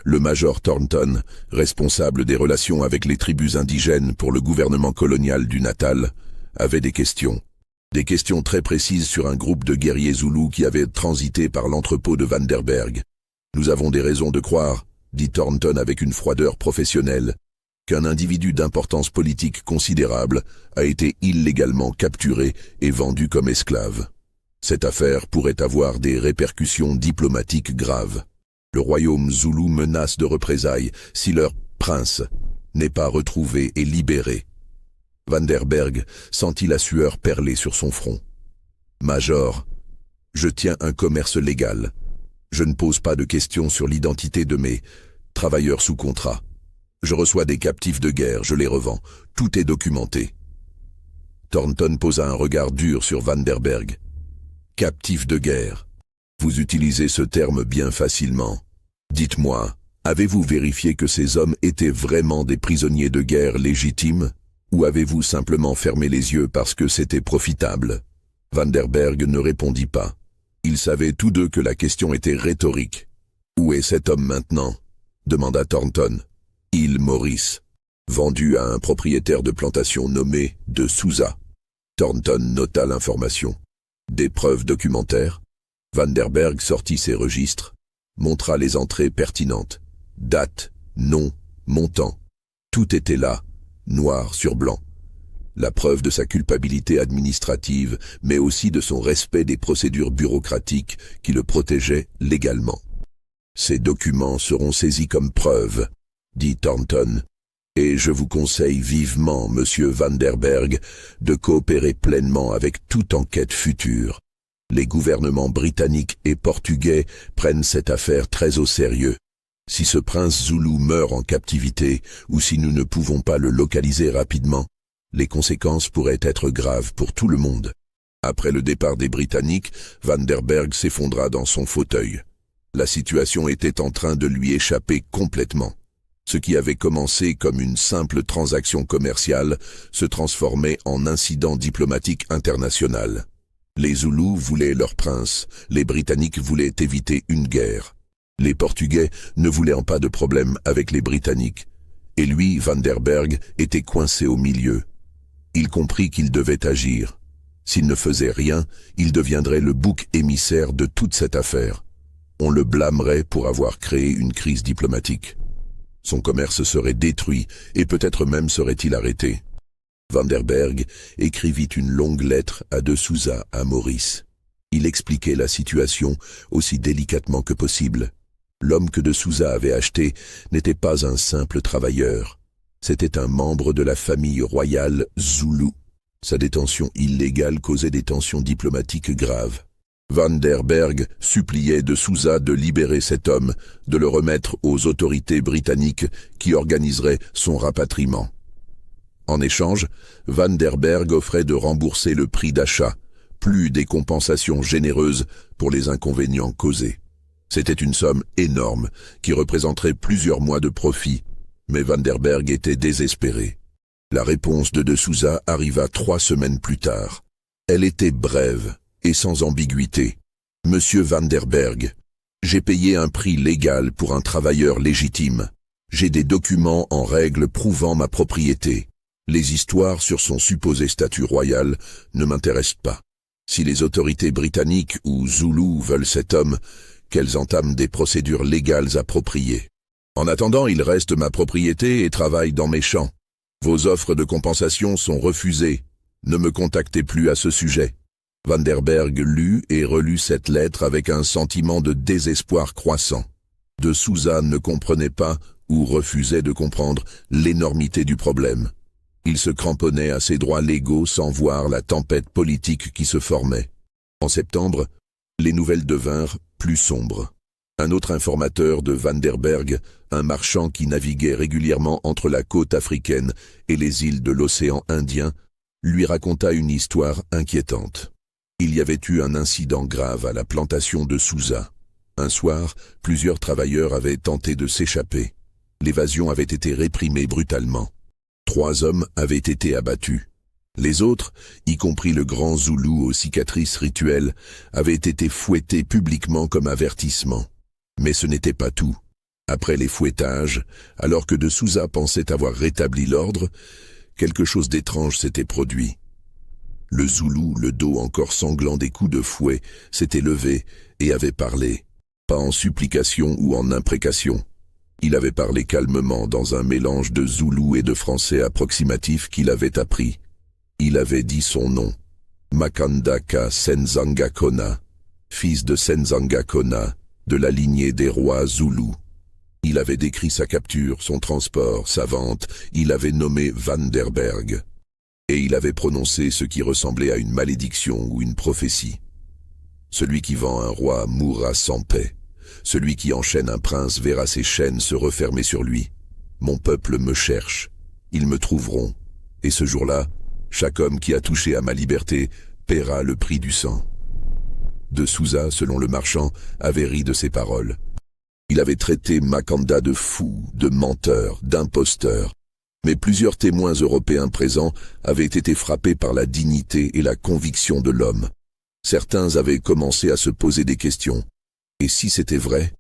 Le major Thornton, responsable des relations avec les tribus indigènes pour le gouvernement colonial du Natal, avait des questions. Des questions très précises sur un groupe de guerriers zoulous qui avaient transité par l'entrepôt de Van der Berg. « Nous avons des raisons de croire », dit Thornton avec une froideur professionnelle, qu'un individu d'importance politique considérable a été illégalement capturé et vendu comme esclave. Cette affaire pourrait avoir des répercussions diplomatiques graves. Le royaume zoulou menace de représailles si leur prince n'est pas retrouvé et libéré. Van der Berg sentit la sueur perler sur son front. « Major, je tiens un commerce légal. Je ne pose pas de questions sur l'identité de mes travailleurs sous contrat. Je reçois des captifs de guerre, je les revends. Tout est documenté. » Thornton posa un regard dur sur Van der Berg. « Captifs de guerre. Vous utilisez ce terme bien facilement. Dites-moi, avez-vous vérifié que ces hommes étaient vraiment des prisonniers de guerre légitimes? Ou avez-vous simplement fermé les yeux parce que c'était profitable ?» Van der Berg ne répondit pas. Ils savaient tous deux que la question était rhétorique. « Où est cet homme maintenant ?» demanda Thornton. « Île Maurice, vendu à un propriétaire de plantation nommé de Souza. » Thornton nota l'information. « Des preuves documentaires ?» Van der Berg sortit ses registres, montra les entrées pertinentes. Date, nom, montant. Tout était là, noir sur blanc. La preuve de sa culpabilité administrative, mais aussi de son respect des procédures bureaucratiques qui le protégeaient légalement. « Ces documents seront saisis comme preuve, » dit Thornton, « et je vous conseille vivement, monsieur Van der Berg, de coopérer pleinement avec toute enquête future. Les gouvernements britanniques et portugais prennent cette affaire très au sérieux. Si ce prince zoulou meurt en captivité, ou si nous ne pouvons pas le localiser rapidement, les conséquences pourraient être graves pour tout le monde. » Après le départ des Britanniques, Van der Berg s'effondra dans son fauteuil. La situation était en train de lui échapper complètement. Ce qui avait commencé comme une simple transaction commerciale se transformait en incident diplomatique international. Les Zoulous voulaient leur prince, les Britanniques voulaient éviter une guerre. Les Portugais ne voulaient pas de problème avec les Britanniques. Et lui, Van der Berg, était coincé au milieu. Il comprit qu'il devait agir. S'il ne faisait rien, il deviendrait le bouc émissaire de toute cette affaire. On le blâmerait pour avoir créé une crise diplomatique. Son commerce serait détruit et peut-être même serait-il arrêté. Van der Berg écrivit une longue lettre à de Souza à Maurice. Il expliquait la situation aussi délicatement que possible. L'homme que de Souza avait acheté n'était pas un simple travailleur. C'était un membre de la famille royale zoulou. Sa détention illégale causait des tensions diplomatiques graves. Van der Berg suppliait de Souza de libérer cet homme, de le remettre aux autorités britanniques qui organiseraient son rapatriement. En échange, Van der Berg offrait de rembourser le prix d'achat, plus des compensations généreuses pour les inconvénients causés. C'était une somme énorme qui représenterait plusieurs mois de profit, mais Van der Berg était désespéré. La réponse de Souza arriva 3 semaines plus tard. Elle était brève et sans ambiguïté. « Monsieur Van der Berg, j'ai payé un prix légal pour un travailleur légitime. J'ai des documents en règle prouvant ma propriété. Les histoires sur son supposé statut royal ne m'intéressent pas. Si les autorités britanniques ou zoulous veulent cet homme, qu'elles entament des procédures légales appropriées. En attendant, il reste ma propriété et travaille dans mes champs. Vos offres de compensation sont refusées. Ne me contactez plus à ce sujet. » Van der Berg lut et relut cette lettre avec un sentiment de désespoir croissant. De Souza ne comprenait pas ou refusait de comprendre l'énormité du problème. Il se cramponnait à ses droits légaux sans voir la tempête politique qui se formait. En septembre, les nouvelles devinrent plus sombres. Un autre informateur de Van der Berg, un marchand qui naviguait régulièrement entre la côte africaine et les îles de l'océan Indien, lui raconta une histoire inquiétante. Il y avait eu un incident grave à la plantation de Souza. Un soir, plusieurs travailleurs avaient tenté de s'échapper. L'évasion avait été réprimée brutalement. 3 hommes avaient été abattus. Les autres, y compris le grand Zoulou aux cicatrices rituelles, avaient été fouettés publiquement comme avertissement. Mais ce n'était pas tout. Après les fouettages, alors que De Souza pensait avoir rétabli l'ordre, quelque chose d'étrange s'était produit. Le Zoulou, le dos encore sanglant des coups de fouet, s'était levé et avait parlé, pas en supplication ou en imprécation. Il avait parlé calmement dans un mélange de Zoulou et de français approximatif qu'il avait appris. Il avait dit son nom, Makandaka Senzanga Kona, fils de Senzanga Kona, de la lignée des rois Zoulous. Il avait décrit sa capture, son transport, sa vente, il avait nommé Vanderberg. Et il avait prononcé ce qui ressemblait à une malédiction ou une prophétie. Celui qui vend un roi mourra sans paix. Celui qui enchaîne un prince verra ses chaînes se refermer sur lui. Mon peuple me cherche. Ils me trouveront. Et ce jour-là, chaque homme qui a touché à ma liberté paiera le prix du sang. De Souza, selon le marchand, avait ri de ces paroles. Il avait traité Makanda de fou, de menteur, d'imposteur. Mais plusieurs témoins européens présents avaient été frappés par la dignité et la conviction de l'homme. Certains avaient commencé à se poser des questions. Et si c'était vrai,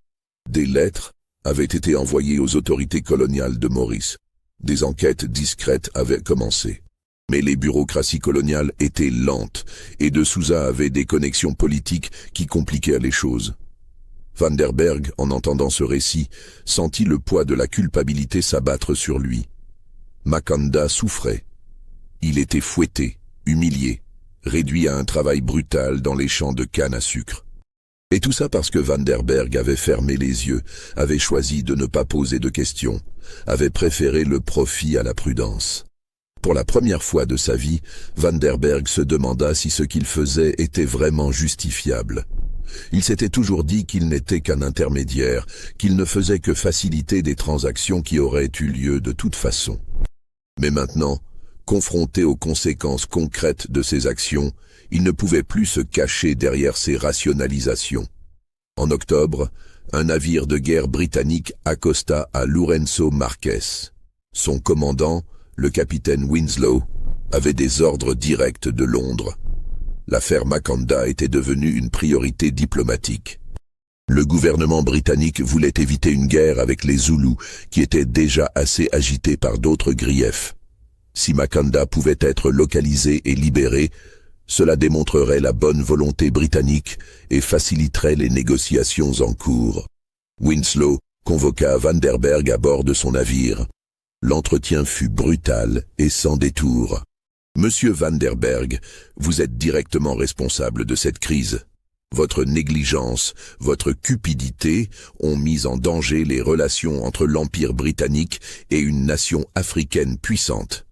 des lettres avaient été envoyées aux autorités coloniales de Maurice. Des enquêtes discrètes avaient commencé. Mais les bureaucraties coloniales étaient lentes et De Souza avait des connexions politiques qui compliquaient les choses. Vanderberg, en entendant ce récit, sentit le poids de la culpabilité s'abattre sur lui. Makanda souffrait. Il était fouetté, humilié, réduit à un travail brutal dans les champs de canne à sucre. Et tout ça parce que Vanderberg avait fermé les yeux, avait choisi de ne pas poser de questions, avait préféré le profit à la prudence. Pour la première fois de sa vie, Vanderberg se demanda si ce qu'il faisait était vraiment justifiable. Il s'était toujours dit qu'il n'était qu'un intermédiaire, qu'il ne faisait que faciliter des transactions qui auraient eu lieu de toute façon. Mais maintenant, confronté aux conséquences concrètes de ses actions, il ne pouvait plus se cacher derrière ses rationalisations. En octobre, un navire de guerre britannique accosta à Lourenço Marques. Son commandant, le capitaine Winslow, avait des ordres directs de Londres. L'affaire Makanda était devenue une priorité diplomatique. Le gouvernement britannique voulait éviter une guerre avec les Zoulous, qui étaient déjà assez agités par d'autres griefs. Si Makanda pouvait être localisé et libéré, cela démontrerait la bonne volonté britannique et faciliterait les négociations en cours. Winslow convoqua Vanderberg à bord de son navire. L'entretien fut brutal et sans détour. « Monsieur Vanderberg, vous êtes directement responsable de cette crise. Votre négligence, votre cupidité ont mis en danger les relations entre l'Empire britannique et une nation africaine puissante.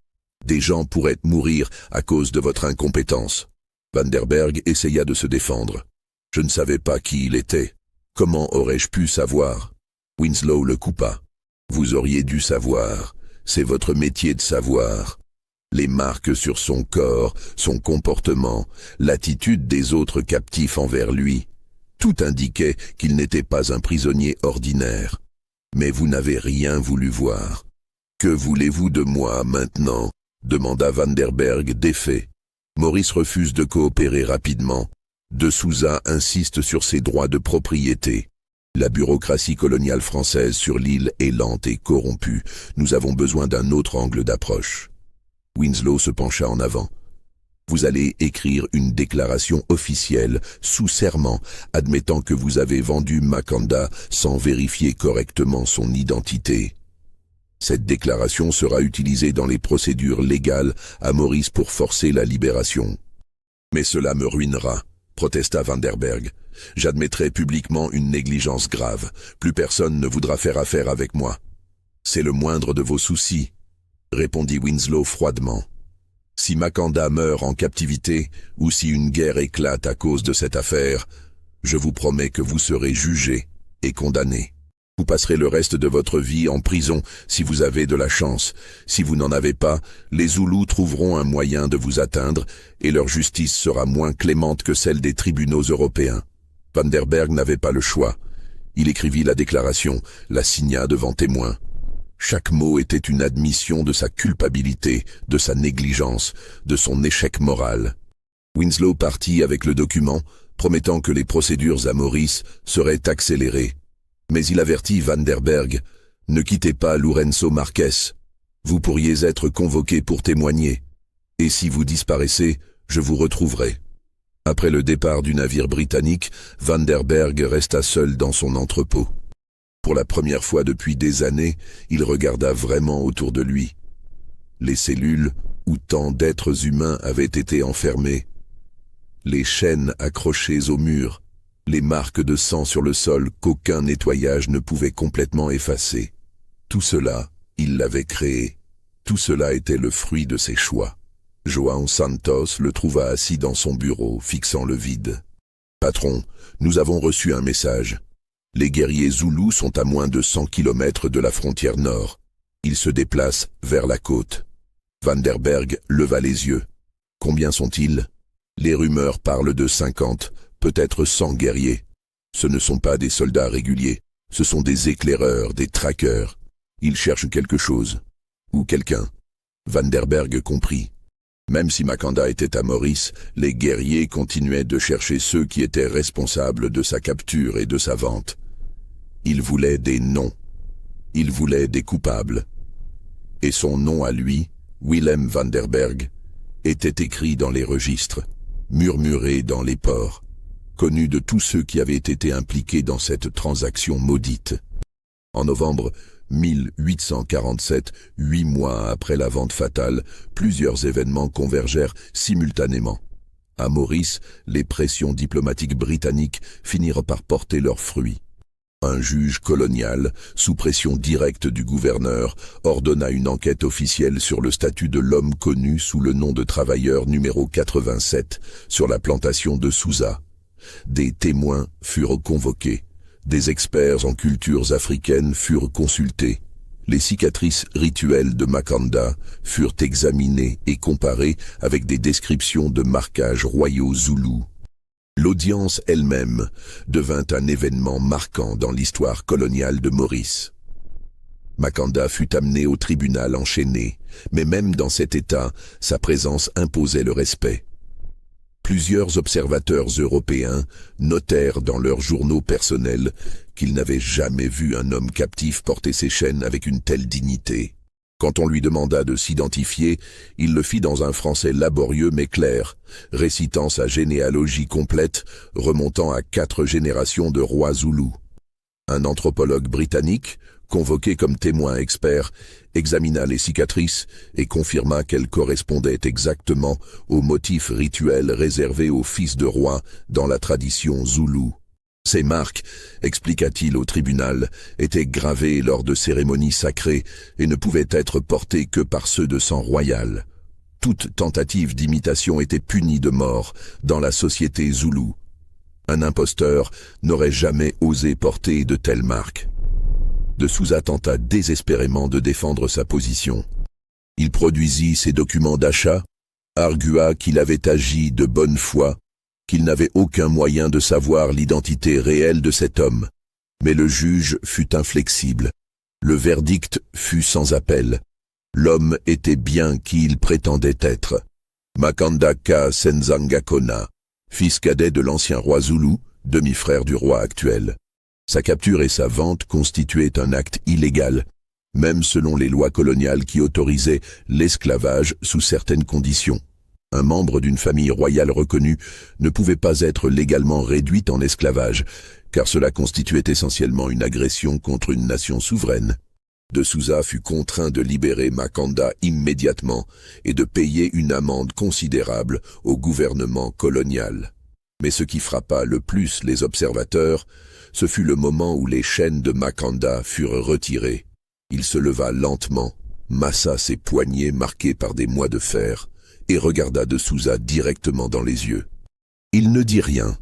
Des gens pourraient mourir à cause de votre incompétence. » Vanderberg essaya de se défendre. « Je ne savais pas qui il était. Comment aurais-je pu savoir ?» Winslow le coupa. « Vous auriez dû savoir. C'est votre métier de savoir. » Les marques sur son corps, son comportement, l'attitude des autres captifs envers lui, tout indiquait qu'il n'était pas un prisonnier ordinaire. Mais vous n'avez rien voulu voir. « Que voulez-vous de moi maintenant ?» demanda Vanderberg défait. Maurice refuse de coopérer rapidement. De Souza insiste sur ses droits de propriété. La bureaucratie coloniale française sur l'île est lente et corrompue. Nous avons besoin d'un autre angle d'approche. Winslow se pencha en avant. Vous allez écrire une déclaration officielle, sous serment, admettant que vous avez vendu Makanda sans vérifier correctement son identité. Cette déclaration sera utilisée dans les procédures légales à Maurice pour forcer la libération. Mais cela me ruinera, protesta Vanderberg. J'admettrai publiquement une négligence grave. Plus personne ne voudra faire affaire avec moi. C'est le moindre de vos soucis, répondit Winslow froidement. Si Makanda meurt en captivité, ou si une guerre éclate à cause de cette affaire, je vous promets que vous serez jugé et condamné. Vous passerez le reste de votre vie en prison si vous avez de la chance. Si vous n'en avez pas, les Zoulous trouveront un moyen de vous atteindre et leur justice sera moins clémente que celle des tribunaux européens. Vanderberg n'avait pas le choix. Il écrivit la déclaration, la signa devant témoins. Chaque mot était une admission de sa culpabilité, de sa négligence, de son échec moral. Winslow partit avec le document, promettant que les procédures à Maurice seraient accélérées. Mais il avertit Vanderberg, « Ne quittez pas Lourenço Marques. Vous pourriez être convoqué pour témoigner. Et si vous disparaissez, je vous retrouverai. » Après le départ du navire britannique, Vanderberg resta seul dans son entrepôt. Pour la première fois depuis des années, il regarda vraiment autour de lui. Les cellules où tant d'êtres humains avaient été enfermés, les chaînes accrochées au mur, les marques de sang sur le sol qu'aucun nettoyage ne pouvait complètement effacer. Tout cela, il l'avait créé. Tout cela était le fruit de ses choix. João Santos le trouva assis dans son bureau, fixant le vide. « Patron, nous avons reçu un message. Les guerriers Zoulous sont à moins de 100 kilomètres de la frontière nord. Ils se déplacent vers la côte. » Vanderberg leva les yeux. « Combien sont-ils ? » Les rumeurs parlent de 50, peut-être 100 guerriers. Ce ne sont pas des soldats réguliers, ce sont des éclaireurs, des traqueurs. Ils cherchent quelque chose. Ou quelqu'un. Vanderberg comprit. Même si Makanda était à Maurice, les guerriers continuaient de chercher ceux qui étaient responsables de sa capture et de sa vente. Il voulait des noms. Il voulait des coupables. Et son nom à lui, Willem Vanderberg, était écrit dans les registres, murmuré dans les ports, connu de tous ceux qui avaient été impliqués dans cette transaction maudite. En novembre 1847, 8 mois après la vente fatale, plusieurs événements convergèrent simultanément. À Maurice, les pressions diplomatiques britanniques finirent par porter leurs fruits. Un juge colonial, sous pression directe du gouverneur, ordonna une enquête officielle sur le statut de l'homme connu sous le nom de travailleur numéro 87 sur la plantation de Sousa. Des témoins furent convoqués. Des experts en cultures africaines furent consultés. Les cicatrices rituelles de Makanda furent examinées et comparées avec des descriptions de marquages royaux zoulous. L'audience elle-même devint un événement marquant dans l'histoire coloniale de Maurice. Makanda fut amené au tribunal enchaîné, mais même dans cet état, sa présence imposait le respect. Plusieurs observateurs européens notèrent dans leurs journaux personnels qu'ils n'avaient jamais vu un homme captif porter ses chaînes avec une telle dignité. Quand on lui demanda de s'identifier, il le fit dans un français laborieux mais clair, récitant sa généalogie complète, remontant à 4 générations de rois zoulous. Un anthropologue britannique, convoqué comme témoin expert, examina les cicatrices et confirma qu'elles correspondaient exactement aux motifs rituels réservés aux fils de rois dans la tradition zoulou. Ces marques, expliqua-t-il au tribunal, étaient gravées lors de cérémonies sacrées et ne pouvaient être portées que par ceux de sang royal. Toute tentative d'imitation était punie de mort dans la société zoulou. Un imposteur n'aurait jamais osé porter de telles marques. De Sousa tenta désespérément de défendre sa position. Il produisit ses documents d'achat, argua qu'il avait agi de bonne foi, qu'il n'avait aucun moyen de savoir l'identité réelle de cet homme. Mais le juge fut inflexible. Le verdict fut sans appel. L'homme était bien qui il prétendait être. Makanda Ka Senzangakona, fils cadet de l'ancien roi Zoulou, demi-frère du roi actuel. Sa capture et sa vente constituaient un acte illégal, même selon les lois coloniales qui autorisaient l'esclavage sous certaines conditions. Un membre d'une famille royale reconnue ne pouvait pas être légalement réduit en esclavage, car cela constituait essentiellement une agression contre une nation souveraine. De Sousa fut contraint de libérer Makanda immédiatement et de payer une amende considérable au gouvernement colonial. Mais ce qui frappa le plus les observateurs, ce fut le moment où les chaînes de Makanda furent retirées. Il se leva lentement, massa ses poignets marqués par des mois de fer, et regarda de Sousa directement dans les yeux. Il ne dit rien,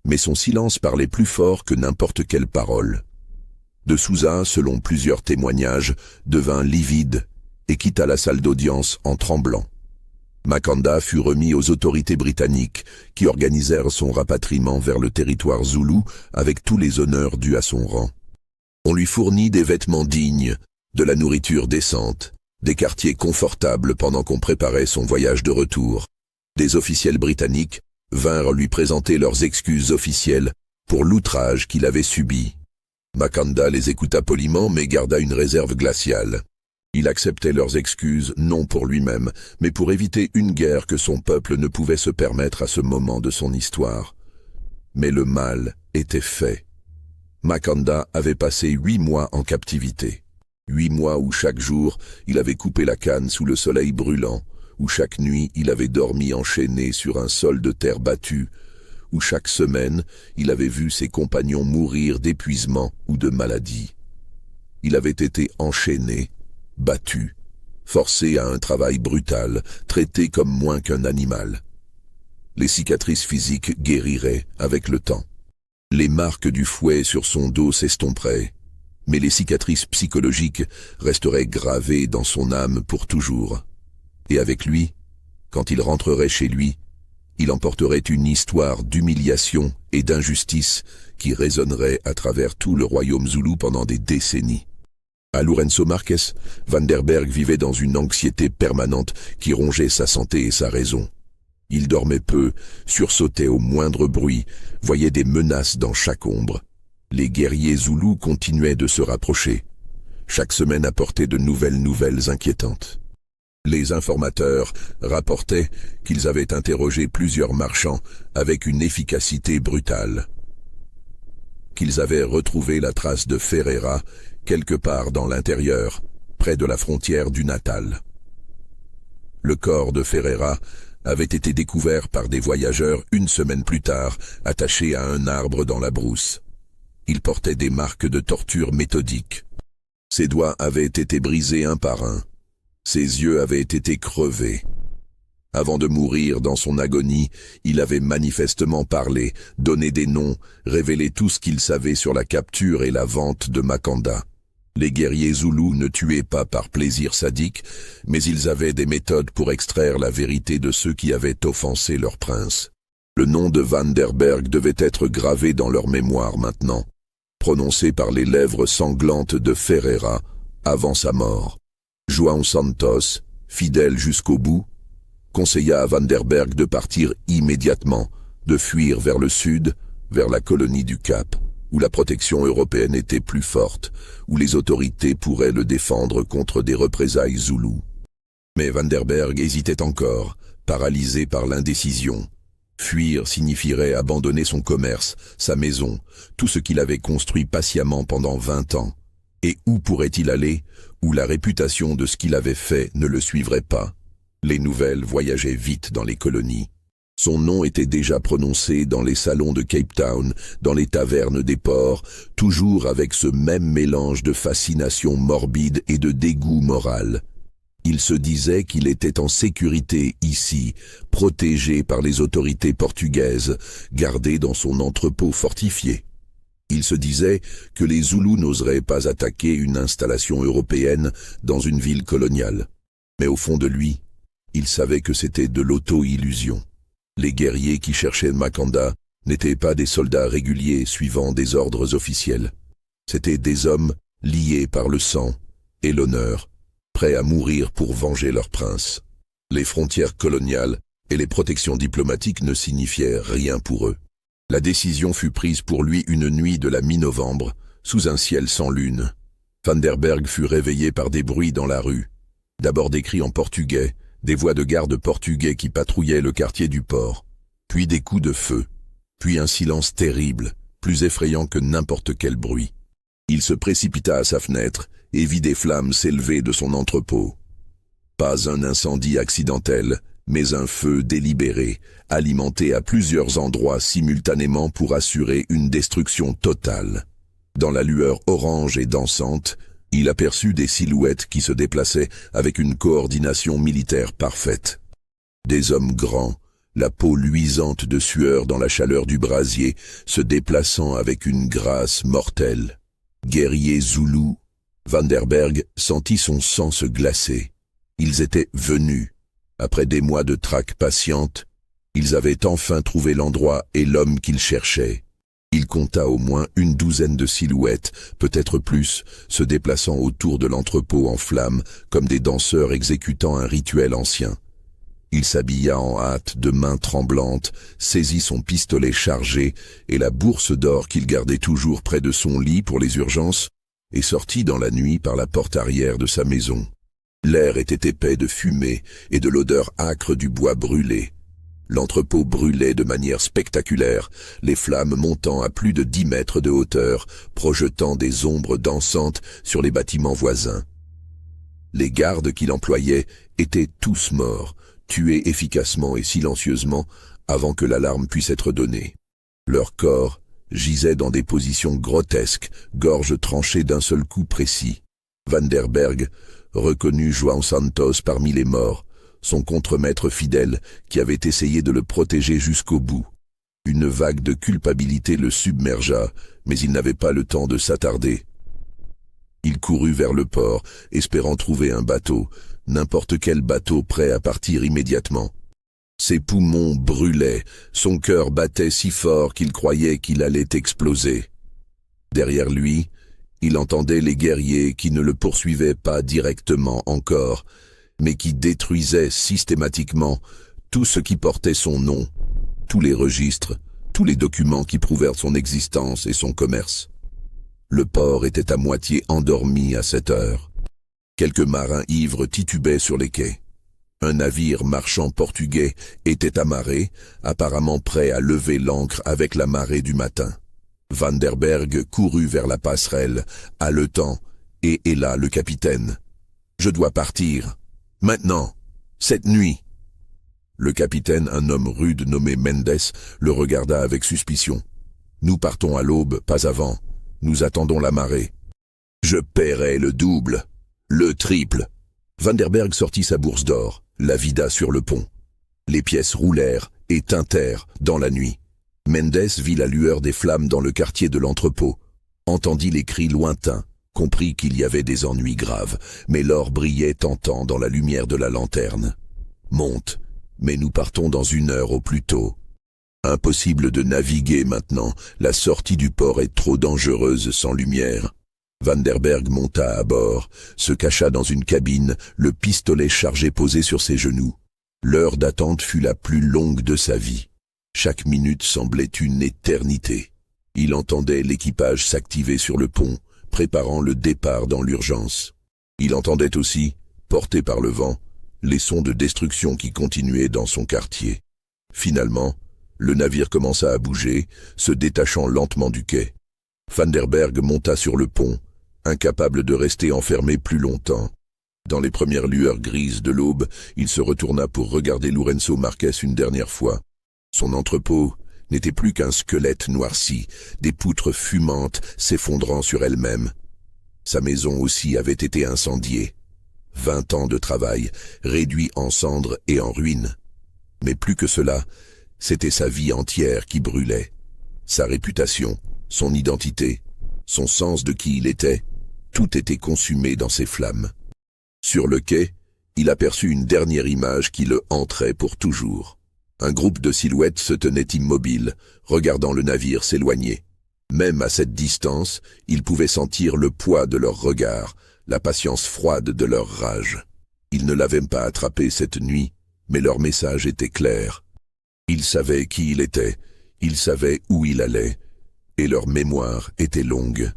mais son silence parlait plus fort que n'importe quelle parole. De Sousa, selon plusieurs témoignages, devint livide et quitta la salle d'audience en tremblant. Makanda fut remis aux autorités britanniques qui organisèrent son rapatriement vers le territoire zoulou avec tous les honneurs dus à son rang. On lui fournit des vêtements dignes, de la nourriture décente, des quartiers confortables pendant qu'on préparait son voyage de retour. Des officiels britanniques vinrent lui présenter leurs excuses officielles pour l'outrage qu'il avait subi. Makanda les écouta poliment mais garda une réserve glaciale. Il acceptait leurs excuses non pour lui-même, mais pour éviter une guerre que son peuple ne pouvait se permettre à ce moment de son histoire. Mais le mal était fait. Makanda avait passé 8 mois en captivité. 8 mois où chaque jour, il avait coupé la canne sous le soleil brûlant, où chaque nuit, il avait dormi enchaîné sur un sol de terre battue, où chaque semaine, il avait vu ses compagnons mourir d'épuisement ou de maladie. Il avait été enchaîné, battu, forcé à un travail brutal, traité comme moins qu'un animal. Les cicatrices physiques guériraient avec le temps. Les marques du fouet sur son dos s'estomperaient, mais les cicatrices psychologiques resteraient gravées dans son âme pour toujours. Et avec lui, quand il rentrerait chez lui, il emporterait une histoire d'humiliation et d'injustice qui résonnerait à travers tout le royaume zoulou pendant des décennies. À Lourenço Marques, Vanderberg vivait dans une anxiété permanente qui rongeait sa santé et sa raison. Il dormait peu, sursautait au moindre bruit, voyait des menaces dans chaque ombre. Les guerriers zoulous continuaient de se rapprocher. Chaque semaine apportait de nouvelles inquiétantes. Les informateurs rapportaient qu'ils avaient interrogé plusieurs marchands avec une efficacité brutale. Qu'ils avaient retrouvé la trace de Ferreira quelque part dans l'intérieur, près de la frontière du Natal. Le corps de Ferreira avait été découvert par des voyageurs une semaine plus tard, attaché à un arbre dans la brousse. Il portait des marques de torture méthodiques. Ses doigts avaient été brisés un par un. Ses yeux avaient été crevés. Avant de mourir dans son agonie, il avait manifestement parlé, donné des noms, révélé tout ce qu'il savait sur la capture et la vente de Makanda. Les guerriers zoulous ne tuaient pas par plaisir sadique, mais ils avaient des méthodes pour extraire la vérité de ceux qui avaient offensé leur prince. Le nom de Vanderberg devait être gravé dans leur mémoire maintenant, prononcé par les lèvres sanglantes de Ferreira avant sa mort. João Santos, fidèle jusqu'au bout, conseilla à Vanderberg de partir immédiatement, de fuir vers le sud, vers la colonie du Cap, où la protection européenne était plus forte, où les autorités pourraient le défendre contre des représailles zoulous. Mais Vanderberg hésitait encore, paralysé par l'indécision. Fuir signifierait abandonner son commerce, sa maison, tout ce qu'il avait construit patiemment pendant 20 ans. Et où pourrait-il aller, où la réputation de ce qu'il avait fait ne le suivrait pas? Les nouvelles voyageaient vite dans les colonies. Son nom était déjà prononcé dans les salons de Cape Town, dans les tavernes des ports, toujours avec ce même mélange de fascination morbide et de dégoût moral. Il se disait qu'il était en sécurité ici, protégé par les autorités portugaises, gardé dans son entrepôt fortifié. Il se disait que les Zoulous n'oseraient pas attaquer une installation européenne dans une ville coloniale. Mais au fond de lui, il savait que c'était de l'auto-illusion. Les guerriers qui cherchaient Makanda n'étaient pas des soldats réguliers suivant des ordres officiels. C'étaient des hommes liés par le sang et l'honneur, prêts à mourir pour venger leur prince. Les frontières coloniales et les protections diplomatiques ne signifiaient rien pour eux. La décision fut prise pour lui une nuit de la mi-novembre, sous un ciel sans lune. Vanderberg fut réveillé par des bruits dans la rue. D'abord des cris en portugais, des voix de gardes portugais qui patrouillaient le quartier du port, puis des coups de feu, puis un silence terrible, plus effrayant que n'importe quel bruit. Il se précipita à sa fenêtre et vit des flammes s'élever de son entrepôt. Pas un incendie accidentel, mais un feu délibéré, alimenté à plusieurs endroits simultanément pour assurer une destruction totale. Dans la lueur orange et dansante, il aperçut des silhouettes qui se déplaçaient avec une coordination militaire parfaite. Des hommes grands, la peau luisante de sueur dans la chaleur du brasier, se déplaçant avec une grâce mortelle. Guerriers zoulous, Vanderberg sentit son sang se glacer. Ils étaient venus. Après des mois de traque patiente, ils avaient enfin trouvé l'endroit et l'homme qu'ils cherchaient. Il compta au moins une douzaine de silhouettes, peut-être plus, se déplaçant autour de l'entrepôt en flammes, comme des danseurs exécutant un rituel ancien. Il s'habilla en hâte, de mains tremblantes, saisit son pistolet chargé et la bourse d'or qu'il gardait toujours près de son lit pour les urgences, et sortit dans la nuit par la porte arrière de sa maison. L'air était épais de fumée et de l'odeur âcre du bois brûlé. L'entrepôt brûlait de manière spectaculaire, les flammes montant à plus de 10 mètres de hauteur, projetant des ombres dansantes sur les bâtiments voisins. Les gardes qu'il employait étaient tous morts, tués efficacement et silencieusement avant que l'alarme puisse être donnée. Leurs corps gisaient dans des positions grotesques, gorges tranchées d'un seul coup précis. Vanderberg reconnut João Santos parmi les morts, son contremaître fidèle qui avait essayé de le protéger jusqu'au bout. Une vague de culpabilité le submergea, mais il n'avait pas le temps de s'attarder. Il courut vers le port, espérant trouver un bateau, n'importe quel bateau prêt à partir immédiatement. Ses poumons brûlaient, son cœur battait si fort qu'il croyait qu'il allait exploser. Derrière lui, il entendait les guerriers qui ne le poursuivaient pas directement encore, mais qui détruisaient systématiquement tout ce qui portait son nom, tous les registres, tous les documents qui prouvèrent son existence et son commerce. Le port était à moitié endormi à cette heure. Quelques marins ivres titubaient sur les quais. Un navire marchand portugais était amarré, apparemment prêt à lever l'ancre avec la marée du matin. Vanderberg courut vers la passerelle, haletant, et héla le capitaine. « Je dois partir. Maintenant. Cette nuit. » Le capitaine, un homme rude nommé Mendes, le regarda avec suspicion. « Nous partons à l'aube, pas avant. Nous attendons la marée. »« Je paierai le double. Le triple. » Vanderberg sortit sa bourse d'or, la vida sur le pont. Les pièces roulèrent et tintèrent dans la nuit. Mendes vit la lueur des flammes dans le quartier de l'entrepôt, entendit les cris lointains, comprit qu'il y avait des ennuis graves, mais l'or brillait tentant dans la lumière de la lanterne. « Monte, mais nous partons dans 1 heure au plus tôt. » Impossible de naviguer maintenant, la sortie du port est trop dangereuse sans lumière. Vanderberg monta à bord, se cacha dans une cabine, le pistolet chargé posé sur ses genoux. L'heure d'attente fut la plus longue de sa vie. Chaque minute semblait une éternité. Il entendait l'équipage s'activer sur le pont, préparant le départ dans l'urgence. Il entendait aussi, porté par le vent, les sons de destruction qui continuaient dans son quartier. Finalement, le navire commença à bouger, se détachant lentement du quai. Vanderberg monta sur le pont, incapable de rester enfermé plus longtemps. Dans les premières lueurs grises de l'aube, il se retourna pour regarder Lourenço Marques une dernière fois. Son entrepôt n'était plus qu'un squelette noirci, des poutres fumantes s'effondrant sur elles-mêmes. Sa maison aussi avait été incendiée. 20 ans de travail, réduits en cendres et en ruines. Mais plus que cela, c'était sa vie entière qui brûlait. Sa réputation, son identité, son sens de qui il était, tout était consumé dans ces flammes. Sur le quai, il aperçut une dernière image qui le hanterait pour toujours. Un groupe de silhouettes se tenait immobile, regardant le navire s'éloigner. Même à cette distance, il pouvait sentir le poids de leur regard, la patience froide de leur rage. Ils ne l'avaient pas attrapé cette nuit, mais leur message était clair. Ils savaient qui il était, ils savaient où il allait, et leur mémoire était longue.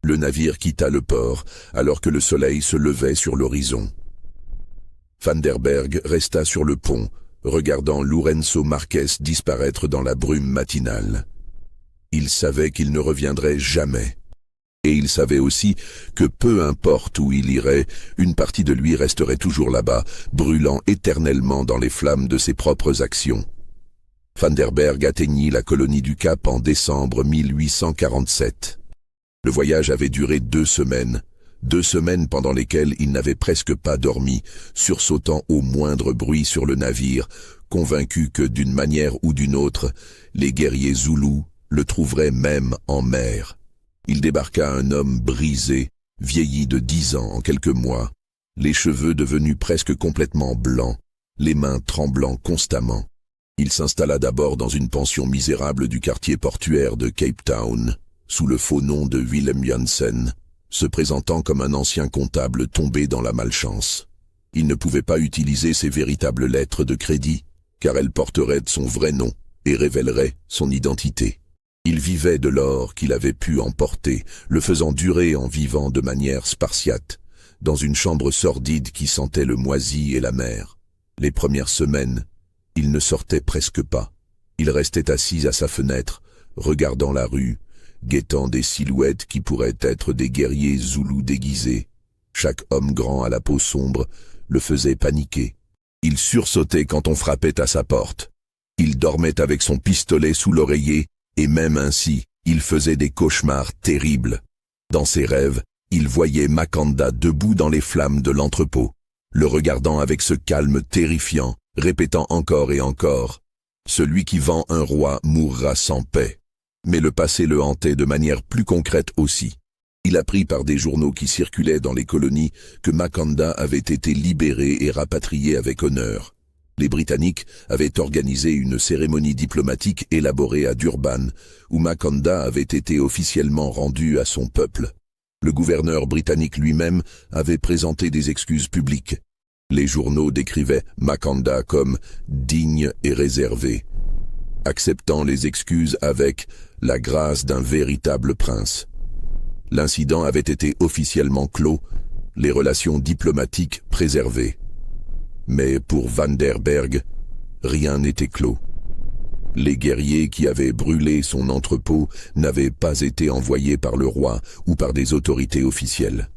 Le navire quitta le port, alors que le soleil se levait sur l'horizon. Vanderberg resta sur le pont, regardant Lourenço Marques disparaître dans la brume matinale. Il savait qu'il ne reviendrait jamais. Et il savait aussi que peu importe où il irait, une partie de lui resterait toujours là-bas, brûlant éternellement dans les flammes de ses propres actions. Vanderberg atteignit la colonie du Cap en décembre 1847. Le voyage avait duré 2 semaines, 2 semaines pendant lesquelles il n'avait presque pas dormi, sursautant au moindre bruit sur le navire, convaincu que d'une manière ou d'une autre, les guerriers zoulous le trouveraient même en mer. Il débarqua un homme brisé, vieilli de 10 ans en quelques mois, les cheveux devenus presque complètement blancs, les mains tremblant constamment. Il s'installa d'abord dans une pension misérable du quartier portuaire de Cape Town, sous le faux nom de Willem Janssen, se présentant comme un ancien comptable tombé dans la malchance. Il ne pouvait pas utiliser ses véritables lettres de crédit, car elles porteraient son vrai nom et révéleraient son identité. Il vivait de l'or qu'il avait pu emporter, le faisant durer en vivant de manière spartiate, dans une chambre sordide qui sentait le moisi et la mer. Les premières semaines, il ne sortait presque pas. Il restait assis à sa fenêtre, regardant la rue, guettant des silhouettes qui pourraient être des guerriers zoulous déguisés. Chaque homme grand à la peau sombre le faisait paniquer. Il sursautait quand on frappait à sa porte. Il dormait avec son pistolet sous l'oreiller, et même ainsi, il faisait des cauchemars terribles. Dans ses rêves, il voyait Makanda debout dans les flammes de l'entrepôt, le regardant avec ce calme terrifiant, répétant encore et encore « Celui qui vend un roi mourra sans paix ». Mais le passé le hantait de manière plus concrète aussi. Il apprit par des journaux qui circulaient dans les colonies que Makanda avait été libéré et rapatrié avec honneur. Les Britanniques avaient organisé une cérémonie diplomatique élaborée à Durban, où Makanda avait été officiellement rendu à son peuple. Le gouverneur britannique lui-même avait présenté des excuses publiques. Les journaux décrivaient Makanda comme digne et réservé, acceptant les excuses avec la grâce d'un véritable prince. L'incident avait été officiellement clos, les relations diplomatiques préservées. Mais pour Van der Berg, rien n'était clos. Les guerriers qui avaient brûlé son entrepôt n'avaient pas été envoyés par le roi ou par des autorités officielles.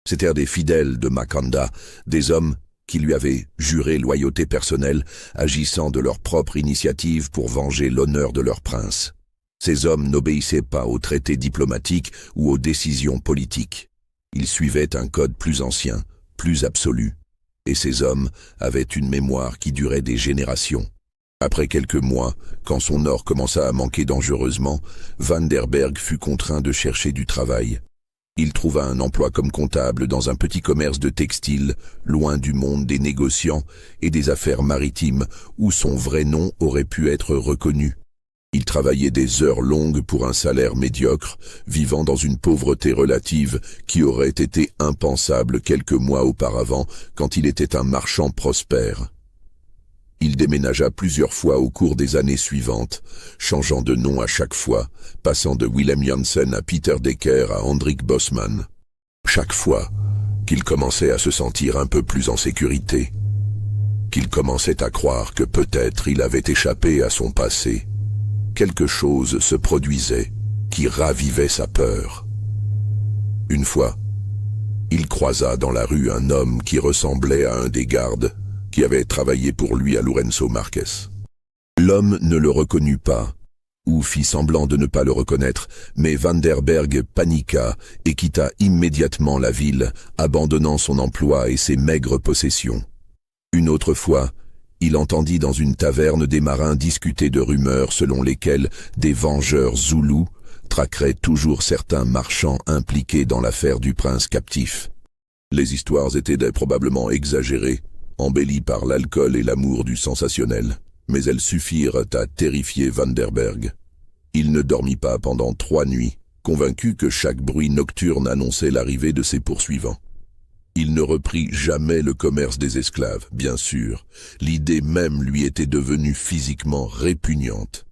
C'étaient des fidèles de Makanda, des hommes qui lui avaient juré loyauté personnelle, agissant de leur propre initiative pour venger l'honneur de leur prince. Ces hommes n'obéissaient pas aux traités diplomatiques ou aux décisions politiques. Ils suivaient un code plus ancien, plus absolu. Et ces hommes avaient une mémoire qui durait des générations. Après quelques mois, quand son or commença à manquer dangereusement, Van der Berg fut contraint de chercher du travail. Il trouva un emploi comme comptable dans un petit commerce de textile, loin du monde des négociants et des affaires maritimes, où son vrai nom aurait pu être reconnu. Il travaillait des heures longues pour un salaire médiocre, vivant dans une pauvreté relative qui aurait été impensable quelques mois auparavant quand il était un marchand prospère. Il déménagea plusieurs fois au cours des années suivantes, changeant de nom à chaque fois, passant de Willem Janssen à Peter Decker à Hendrik Bosman. Chaque fois qu'il commençait à se sentir un peu plus en sécurité, qu'il commençait à croire que peut-être il avait échappé à son passé, quelque chose se produisait qui ravivait sa peur. Une fois, il croisa dans la rue un homme qui ressemblait à un des gardes qui avait travaillé pour lui à Lourenço Marques. L'homme ne le reconnut pas, ou fit semblant de ne pas le reconnaître, mais Van der Berg paniqua et quitta immédiatement la ville, abandonnant son emploi et ses maigres possessions. Une autre fois, il entendit dans une taverne des marins discuter de rumeurs selon lesquelles des vengeurs zoulous traqueraient toujours certains marchands impliqués dans l'affaire du prince captif. Les histoires étaient probablement exagérées, embellies par l'alcool et l'amour du sensationnel, mais elles suffirent à terrifier Van der Berg. Il ne dormit pas pendant 3 nuits, convaincu que chaque bruit nocturne annonçait l'arrivée de ses poursuivants. Il ne reprit jamais le commerce des esclaves, bien sûr. L'idée même lui était devenue physiquement répugnante.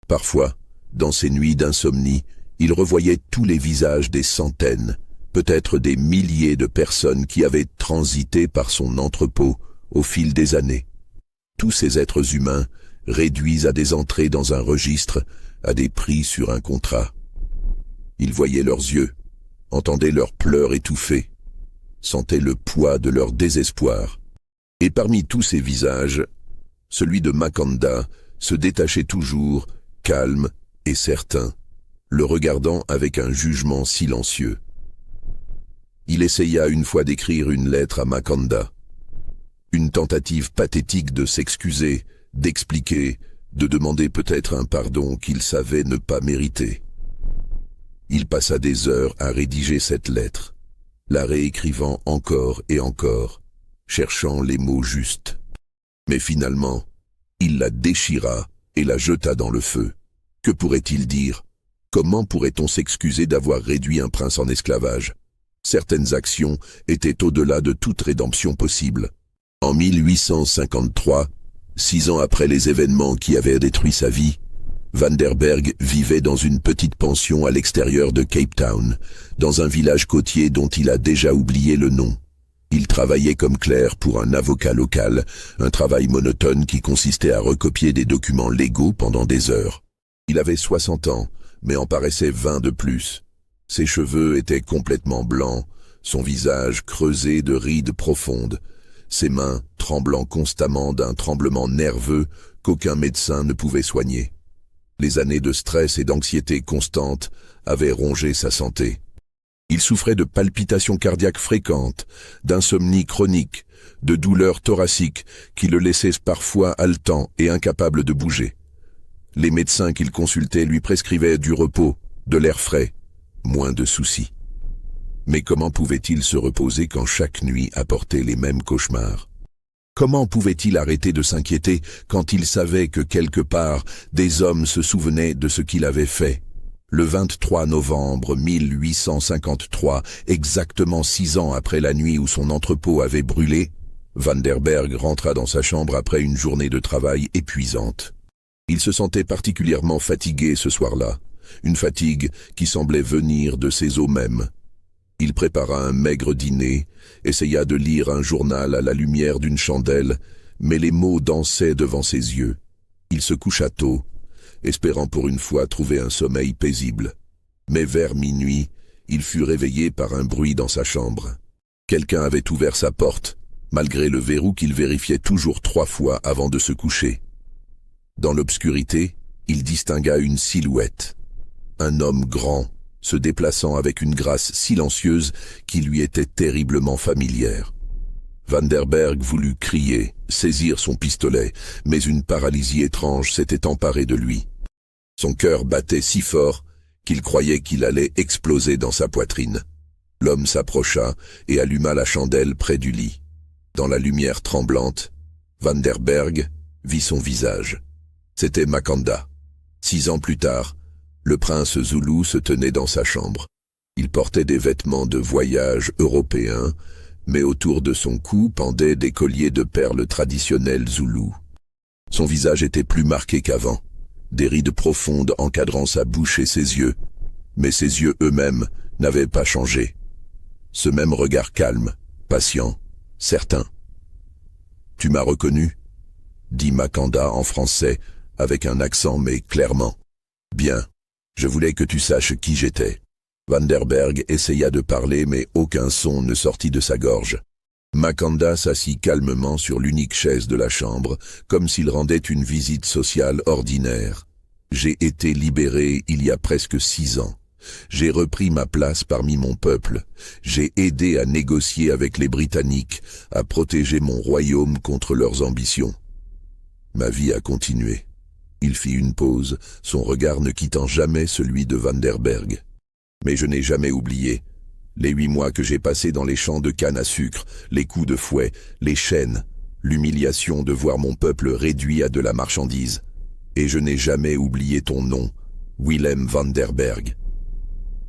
Parfois, dans ces nuits d'insomnie, il revoyait tous les visages des centaines, peut-être des milliers de personnes qui avaient transité par son entrepôt au fil des années. Tous ces êtres humains, réduits à des entrées dans un registre, à des prix sur un contrat. Il voyait leurs yeux, entendait leurs pleurs étouffés, sentait le poids de leur désespoir. Et parmi tous ces visages, celui de Makanda se détachait toujours, calme et certain, le regardant avec un jugement silencieux. Il essaya une fois d'écrire une lettre à Makanda. Une tentative pathétique de s'excuser, d'expliquer, de demander peut-être un pardon qu'il savait ne pas mériter. Il passa des heures à rédiger cette lettre, la réécrivant encore et encore, cherchant les mots justes. Mais finalement, Il la déchira et la jeta dans le feu. Que pourrait-il dire? Comment pourrait-on s'excuser d'avoir réduit un prince en esclavage? Certaines actions étaient au-delà de toute rédemption possible. En 1853, 6 ans après les événements qui avaient détruit sa vie, Vanderberg vivait dans une petite pension à l'extérieur de Cape Town, dans un village côtier dont il a déjà oublié le nom. Il travaillait comme clerc pour un avocat local, un travail monotone qui consistait à recopier des documents légaux pendant des heures. Il avait 60 ans, mais en paraissait 20 de plus. Ses cheveux étaient complètement blancs, son visage creusé de rides profondes, ses mains tremblant constamment d'un tremblement nerveux qu'aucun médecin ne pouvait soigner. Les années de stress et d'anxiété constantes avaient rongé sa santé. Il souffrait de palpitations cardiaques fréquentes, d'insomnie chronique, de douleurs thoraciques qui le laissaient parfois haletant et incapable de bouger. Les médecins qu'il consultait lui prescrivaient du repos, de l'air frais, moins de soucis. Mais comment pouvait-il se reposer quand chaque nuit apportait les mêmes cauchemars? Comment pouvait-il arrêter de s'inquiéter quand il savait que quelque part des hommes se souvenaient de ce qu'il avait fait? Le 23 novembre 1853, exactement 6 ans après la nuit où son entrepôt avait brûlé, Vanderberg rentra dans sa chambre après une journée de travail épuisante. Il se sentait particulièrement fatigué ce soir-là, une fatigue qui semblait venir de ses os mêmes. Il prépara un maigre dîner, essaya de lire un journal à la lumière d'une chandelle, mais les mots dansaient devant ses yeux. Il se coucha tôt, espérant pour une fois trouver un sommeil paisible. Mais vers minuit, il fut réveillé par un bruit dans sa chambre. Quelqu'un avait ouvert sa porte, malgré le verrou qu'il vérifiait toujours 3 fois avant de se coucher. Dans l'obscurité, il distingua une silhouette. Un homme grand, se déplaçant avec une grâce silencieuse qui lui était terriblement familière. Vanderberg voulut crier, saisir son pistolet, mais une paralysie étrange s'était emparée de lui. Son cœur battait si fort qu'il croyait qu'il allait exploser dans sa poitrine. L'homme s'approcha et alluma la chandelle près du lit. Dans la lumière tremblante, Vanderberg vit son visage. C'était Makanda. 6 ans plus tard, le prince Zoulou se tenait dans sa chambre. Il portait des vêtements de voyage européens, mais autour de son cou pendaient des colliers de perles traditionnels zoulous. Son visage était plus marqué qu'avant, des rides profondes encadrant sa bouche et ses yeux, mais ses yeux eux-mêmes n'avaient pas changé. Ce même regard calme, patient, certain. « Tu m'as reconnu ?» dit Makanda en français, avec un accent mais clairement. « Bien. Je voulais que tu saches qui j'étais. » Vanderberg essaya de parler, mais aucun son ne sortit de sa gorge. Makanda s'assit calmement sur l'unique chaise de la chambre, comme s'il rendait une visite sociale ordinaire. « J'ai été libéré il y a presque 6 ans. J'ai repris ma place parmi mon peuple. J'ai aidé à négocier avec les Britanniques, à protéger mon royaume contre leurs ambitions. Ma vie a continué. » Il fit une pause, son regard ne quittant jamais celui de Vanderberg. « Mais je n'ai jamais oublié. Les 8 mois que j'ai passés dans les champs de canne à sucre, les coups de fouet, les chaînes, l'humiliation de voir mon peuple réduit à de la marchandise. Et je n'ai jamais oublié ton nom, Willem Vanderberg. »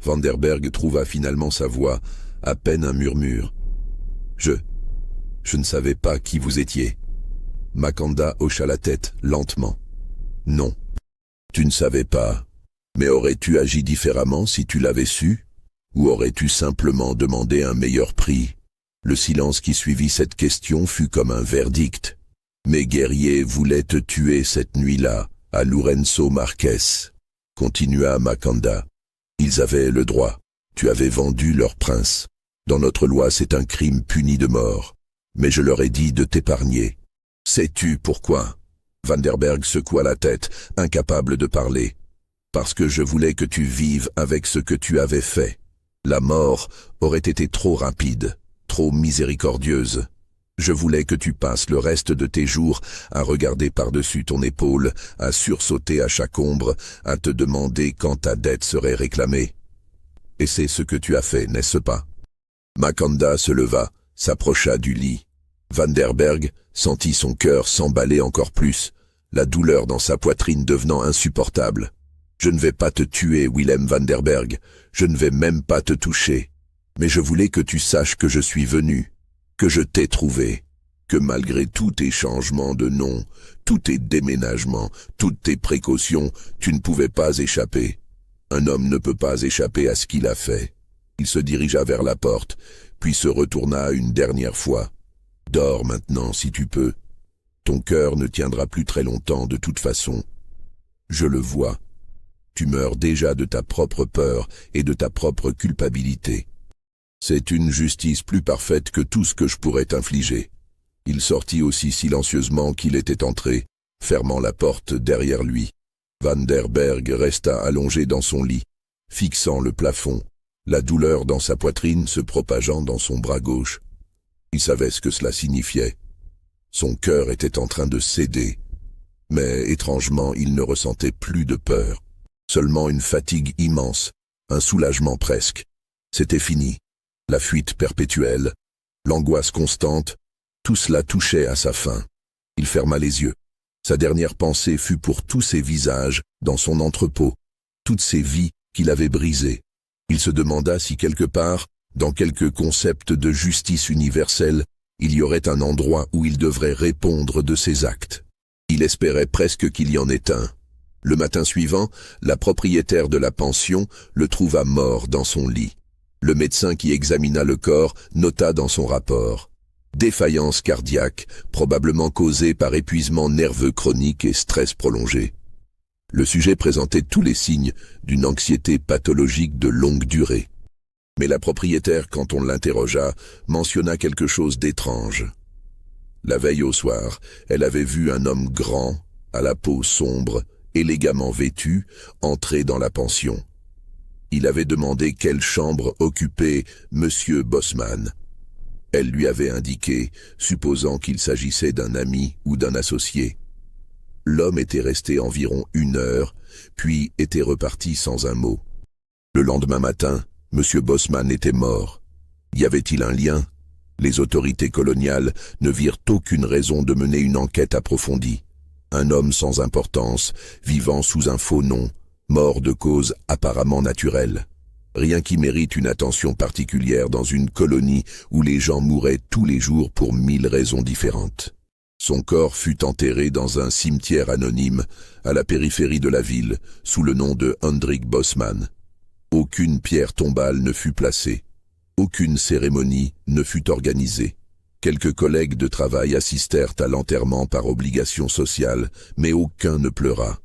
Vanderberg trouva finalement sa voix, à peine un murmure. « Je ne savais pas qui vous étiez. » Makanda hocha la tête, lentement. « Non, tu ne savais pas. Mais aurais-tu agi différemment si tu l'avais su? Ou aurais-tu simplement demandé un meilleur prix? » Le silence qui suivit cette question fut comme un verdict. « Mes guerriers voulaient te tuer cette nuit-là, à Lourenço Marques, » continua Makanda. « Ils avaient le droit. Tu avais vendu leur prince. Dans notre loi, c'est un crime puni de mort. Mais je leur ai dit de t'épargner. Sais-tu pourquoi? » Vanderberg secoua la tête, incapable de parler. « Parce que je voulais que tu vives avec ce que tu avais fait. La mort aurait été trop rapide, trop miséricordieuse. Je voulais que tu passes le reste de tes jours à regarder par-dessus ton épaule, à sursauter à chaque ombre, à te demander quand ta dette serait réclamée. Et c'est ce que tu as fait, n'est-ce pas? » Makanda se leva, s'approcha du lit. Vanderberg sentit son cœur s'emballer encore plus, la douleur dans sa poitrine devenant insupportable. « Je ne vais pas te tuer, Willem van der Berg, je ne vais même pas te toucher. Mais je voulais que tu saches que je suis venu, que je t'ai trouvé, que malgré tous tes changements de nom, tous tes déménagements, toutes tes précautions, tu ne pouvais pas échapper. Un homme ne peut pas échapper à ce qu'il a fait. » Il se dirigea vers la porte, puis se retourna une dernière fois. « Dors maintenant si tu peux. Ton cœur ne tiendra plus très longtemps de toute façon. Je le vois. Tu meurs déjà de ta propre peur et de ta propre culpabilité. C'est une justice plus parfaite que tout ce que je pourrais t'infliger. » Il sortit aussi silencieusement qu'il était entré, fermant la porte derrière lui. Van der Berg resta allongé dans son lit, fixant le plafond, la douleur dans sa poitrine se propageant dans son bras gauche. Il savait ce que cela signifiait. Son cœur était en train de céder, mais étrangement il ne ressentait plus de peur. Seulement une fatigue immense, un soulagement presque. C'était fini. La fuite perpétuelle, l'angoisse constante, tout cela touchait à sa fin. Il ferma les yeux. Sa dernière pensée fut pour tous ces visages dans son entrepôt, toutes ces vies qu'il avait brisées. Il se demanda si quelque part, dans quelque concept de justice universelle, il y aurait un endroit où il devrait répondre de ses actes. Il espérait presque qu'il y en ait un. Le matin suivant, la propriétaire de la pension le trouva mort dans son lit. Le médecin qui examina le corps nota dans son rapport: défaillance cardiaque, probablement causée par épuisement nerveux chronique et stress prolongé. Le sujet présentait tous les signes d'une anxiété pathologique de longue durée. Mais la propriétaire, quand on l'interrogea, mentionna quelque chose d'étrange. La veille au soir, elle avait vu un homme grand, à la peau sombre, élégamment vêtu, entrer dans la pension. Il avait demandé quelle chambre occupait Monsieur Bosman. Elle lui avait indiqué, supposant qu'il s'agissait d'un ami ou d'un associé. L'homme était resté environ 1 heure, puis était reparti sans un mot. Le lendemain matin, Monsieur Bosman était mort. Y avait-il un lien? Les autorités coloniales ne virent aucune raison de mener une enquête approfondie. Un homme sans importance, vivant sous un faux nom, mort de cause apparemment naturelle. Rien qui mérite une attention particulière dans une colonie où les gens mouraient tous les jours pour 1000 raisons différentes. Son corps fut enterré dans un cimetière anonyme à la périphérie de la ville, sous le nom de Hendrik Bosman. Aucune pierre tombale ne fut placée. Aucune cérémonie ne fut organisée. Quelques collègues de travail assistèrent à l'enterrement par obligation sociale, mais aucun ne pleura.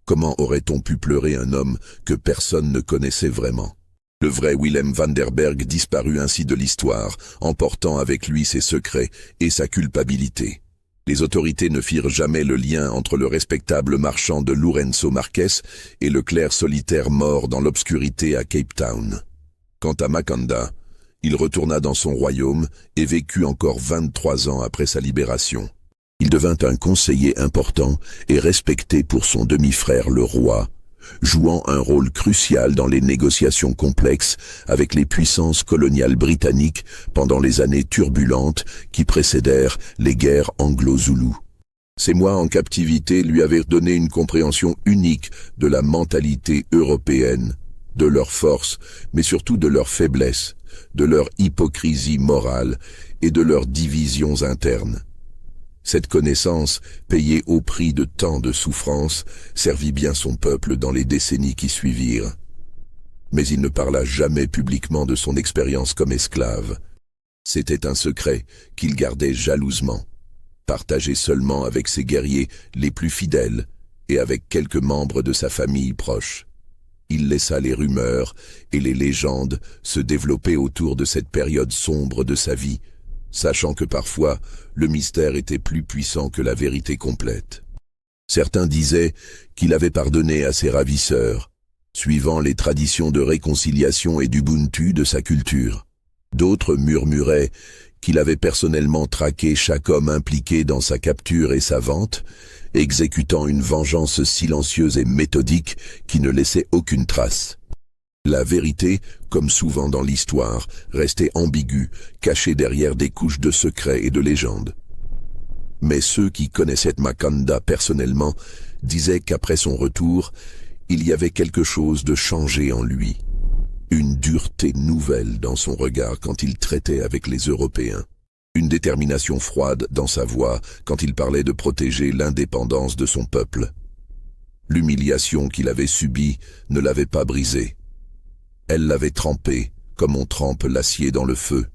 Comment aurait-on pu pleurer un homme que personne ne connaissait vraiment? Le vrai Willem van der Berg disparut ainsi de l'histoire, emportant avec lui ses secrets et sa culpabilité. Les autorités ne firent jamais le lien entre le respectable marchand de Lourenço Marques et le clerc solitaire mort dans l'obscurité à Cape Town. Quant à Makanda, il retourna dans son royaume et vécut encore 23 ans après sa libération. Il devint un conseiller important et respecté pour son demi-frère le roi, jouant un rôle crucial dans les négociations complexes avec les puissances coloniales britanniques pendant les années turbulentes qui précédèrent les guerres anglo-zoulous. Ces mois en captivité lui avaient donné une compréhension unique de la mentalité européenne, de leurs forces, mais surtout de leurs faiblesses, de leur hypocrisie morale et de leurs divisions internes. Cette connaissance, payée au prix de tant de souffrances, servit bien son peuple dans les décennies qui suivirent. Mais il ne parla jamais publiquement de son expérience comme esclave. C'était un secret qu'il gardait jalousement, partagé seulement avec ses guerriers les plus fidèles et avec quelques membres de sa famille proche. Il laissa les rumeurs et les légendes se développer autour de cette période sombre de sa vie, sachant que parfois, le mystère était plus puissant que la vérité complète. Certains disaient qu'il avait pardonné à ses ravisseurs, suivant les traditions de réconciliation et d'Ubuntu de sa culture. D'autres murmuraient qu'il avait personnellement traqué chaque homme impliqué dans sa capture et sa vente, exécutant une vengeance silencieuse et méthodique qui ne laissait aucune trace. La vérité, comme souvent dans l'histoire, restait ambiguë, cachée derrière des couches de secrets et de légendes. Mais ceux qui connaissaient Makanda personnellement disaient qu'après son retour, il y avait quelque chose de changé en lui. Une dureté nouvelle dans son regard quand il traitait avec les Européens. Une détermination froide dans sa voix quand il parlait de protéger l'indépendance de son peuple. L'humiliation qu'il avait subie ne l'avait pas brisé. Elle l'avait trempé, comme on trempe l'acier dans le feu,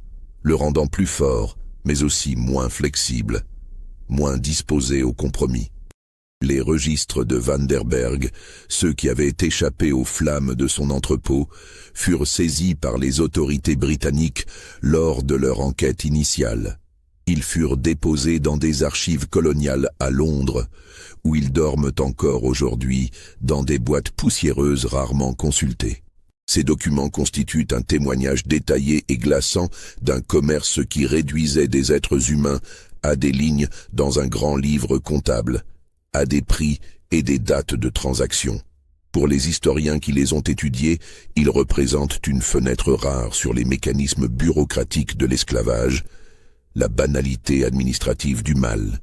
le rendant plus fort, mais aussi moins flexible, moins disposé au compromis. Les registres de Vanderberg, ceux qui avaient échappé aux flammes de son entrepôt, furent saisis par les autorités britanniques lors de leur enquête initiale. Ils furent déposés dans des archives coloniales à Londres, où ils dorment encore aujourd'hui dans des boîtes poussiéreuses rarement consultées. Ces documents constituent un témoignage détaillé et glaçant d'un commerce qui réduisait des êtres humains à des lignes dans un grand livre comptable, à des prix et des dates de transaction. Pour les historiens qui les ont étudiés, ils représentent une fenêtre rare sur les mécanismes bureaucratiques de l'esclavage, la banalité administrative du mal.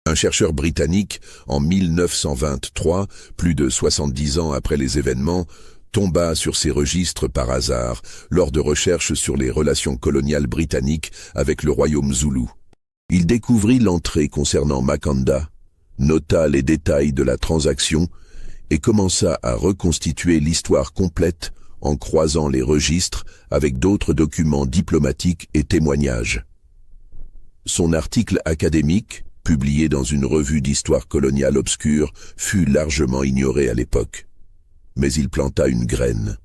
Un chercheur britannique, en 1923, plus de 70 ans après les événements, tomba sur ces registres par hasard lors de recherches sur les relations coloniales britanniques avec le royaume zoulou. Il découvrit l'entrée concernant Makanda, nota les détails de la transaction et commença à reconstituer l'histoire complète en croisant les registres avec d'autres documents diplomatiques et témoignages. Son article académique, publié dans une revue d'histoire coloniale obscure, fut largement ignoré à l'époque. Mais il planta une graine.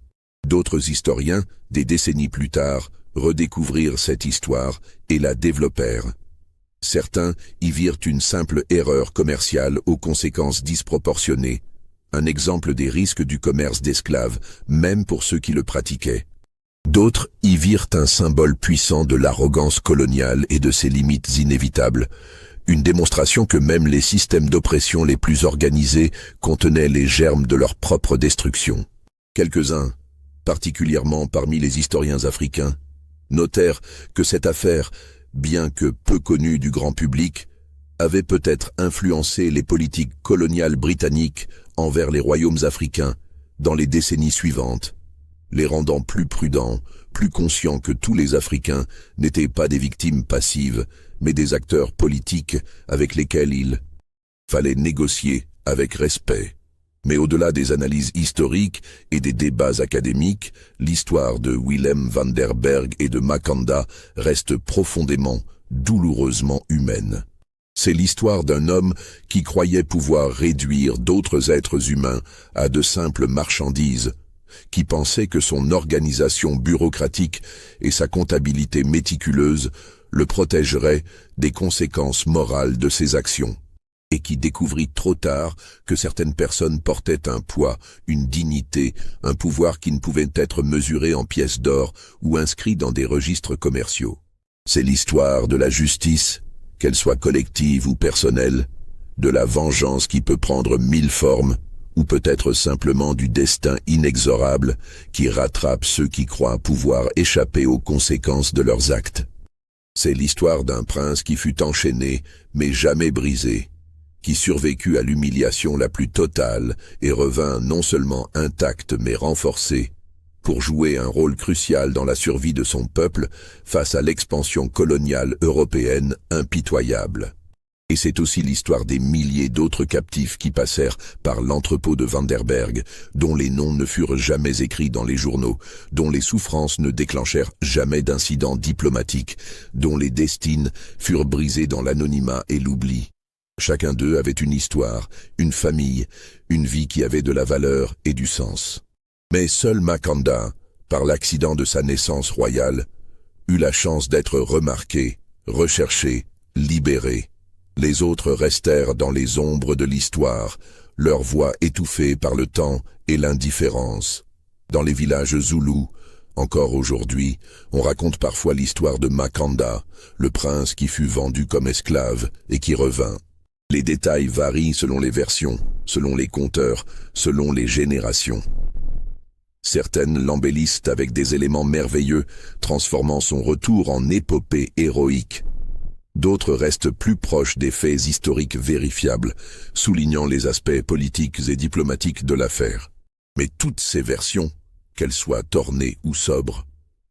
D'autres historiens, des décennies plus tard, redécouvrirent cette histoire et la développèrent. Certains y virent une simple erreur commerciale aux conséquences disproportionnées, un exemple des risques du commerce d'esclaves, même pour ceux qui le pratiquaient. D'autres y virent un symbole puissant de l'arrogance coloniale et de ses limites inévitables, une démonstration que même les systèmes d'oppression les plus organisés contenaient les germes de leur propre destruction. Quelques-uns, particulièrement parmi les historiens africains, notèrent que cette affaire, bien que peu connue du grand public, avait peut-être influencé les politiques coloniales britanniques envers les royaumes africains dans les décennies suivantes, les rendant plus prudents, plus conscients que tous les Africains n'étaient pas des victimes passives, mais des acteurs politiques avec lesquels il fallait négocier avec respect. Mais au-delà des analyses historiques et des débats académiques, l'histoire de Willem Vanderberg et de Makanda reste profondément, douloureusement humaine. C'est l'histoire d'un homme qui croyait pouvoir réduire d'autres êtres humains à de simples marchandises, qui pensait que son organisation bureaucratique et sa comptabilité méticuleuse le protégeraient des conséquences morales de ses actions, et qui découvrit trop tard que certaines personnes portaient un poids, une dignité, un pouvoir qui ne pouvait être mesuré en pièces d'or ou inscrit dans des registres commerciaux. C'est l'histoire de la justice, qu'elle soit collective ou personnelle, de la vengeance qui peut prendre 1000 formes, ou peut-être simplement du destin inexorable qui rattrape ceux qui croient pouvoir échapper aux conséquences de leurs actes. C'est l'histoire d'un prince qui fut enchaîné, mais jamais brisé, qui survécut à l'humiliation la plus totale et revint non seulement intact mais renforcé, pour jouer un rôle crucial dans la survie de son peuple face à l'expansion coloniale européenne impitoyable. Et c'est aussi l'histoire des milliers d'autres captifs qui passèrent par l'entrepôt de Vanderberg, dont les noms ne furent jamais écrits dans les journaux, dont les souffrances ne déclenchèrent jamais d'incidents diplomatiques, dont les destins furent brisés dans l'anonymat et l'oubli. Chacun d'eux avait une histoire, une famille, une vie qui avait de la valeur et du sens. Mais seul Makanda, par l'accident de sa naissance royale, eut la chance d'être remarqué, recherché, libéré. Les autres restèrent dans les ombres de l'histoire, leur voix étouffée par le temps et l'indifférence. Dans les villages zoulous, encore aujourd'hui, on raconte parfois l'histoire de Makanda, le prince qui fut vendu comme esclave et qui revint. Les détails varient selon les versions, selon les conteurs, selon les générations. Certaines l'embellissent avec des éléments merveilleux, transformant son retour en épopée héroïque. D'autres restent plus proches des faits historiques vérifiables, soulignant les aspects politiques et diplomatiques de l'affaire. Mais toutes ces versions, qu'elles soient ornées ou sobres,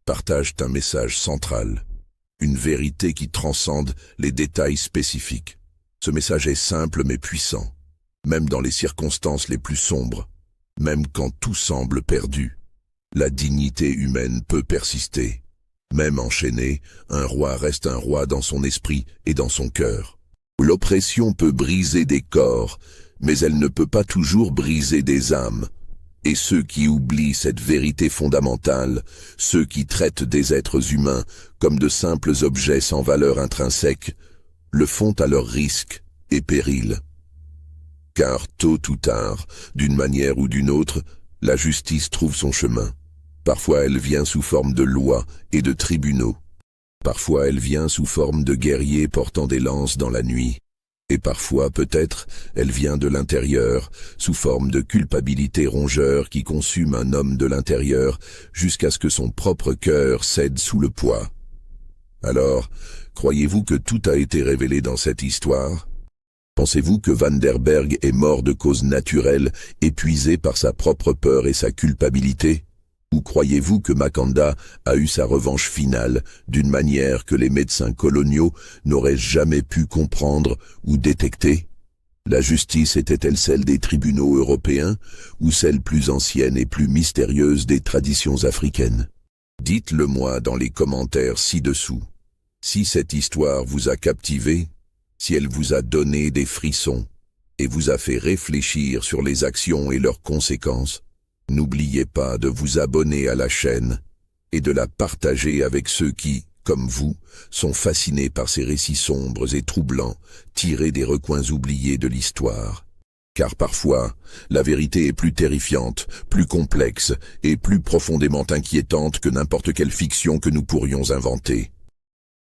partagent un message central, une vérité qui transcende les détails spécifiques. Ce message est simple mais puissant, même dans les circonstances les plus sombres, même quand tout semble perdu. La dignité humaine peut persister. Même enchaîné, un roi reste un roi dans son esprit et dans son cœur. L'oppression peut briser des corps, mais elle ne peut pas toujours briser des âmes. Et ceux qui oublient cette vérité fondamentale, ceux qui traitent des êtres humains comme de simples objets sans valeur intrinsèque, le font à leur risque et péril. Car tôt ou tard, d'une manière ou d'une autre, la justice trouve son chemin. Parfois elle vient sous forme de lois et de tribunaux. Parfois elle vient sous forme de guerriers portant des lances dans la nuit. Et parfois, peut-être, elle vient de l'intérieur, sous forme de culpabilité rongeur qui consume un homme de l'intérieur jusqu'à ce que son propre cœur cède sous le poids. Alors, croyez-vous que tout a été révélé dans cette histoire? Pensez-vous que Van der Berg est mort de cause naturelle, épuisé par sa propre peur et sa culpabilité? Ou croyez-vous que Makanda a eu sa revanche finale d'une manière que les médecins coloniaux n'auraient jamais pu comprendre ou détecter? La justice était-elle celle des tribunaux européens ou celle plus ancienne et plus mystérieuse des traditions africaines? Dites-le moi dans les commentaires ci-dessous. Si cette histoire vous a captivé, si elle vous a donné des frissons et vous a fait réfléchir sur les actions et leurs conséquences, n'oubliez pas de vous abonner à la chaîne et de la partager avec ceux qui, comme vous, sont fascinés par ces récits sombres et troublants, tirés des recoins oubliés de l'histoire. Car parfois, la vérité est plus terrifiante, plus complexe et plus profondément inquiétante que n'importe quelle fiction que nous pourrions inventer.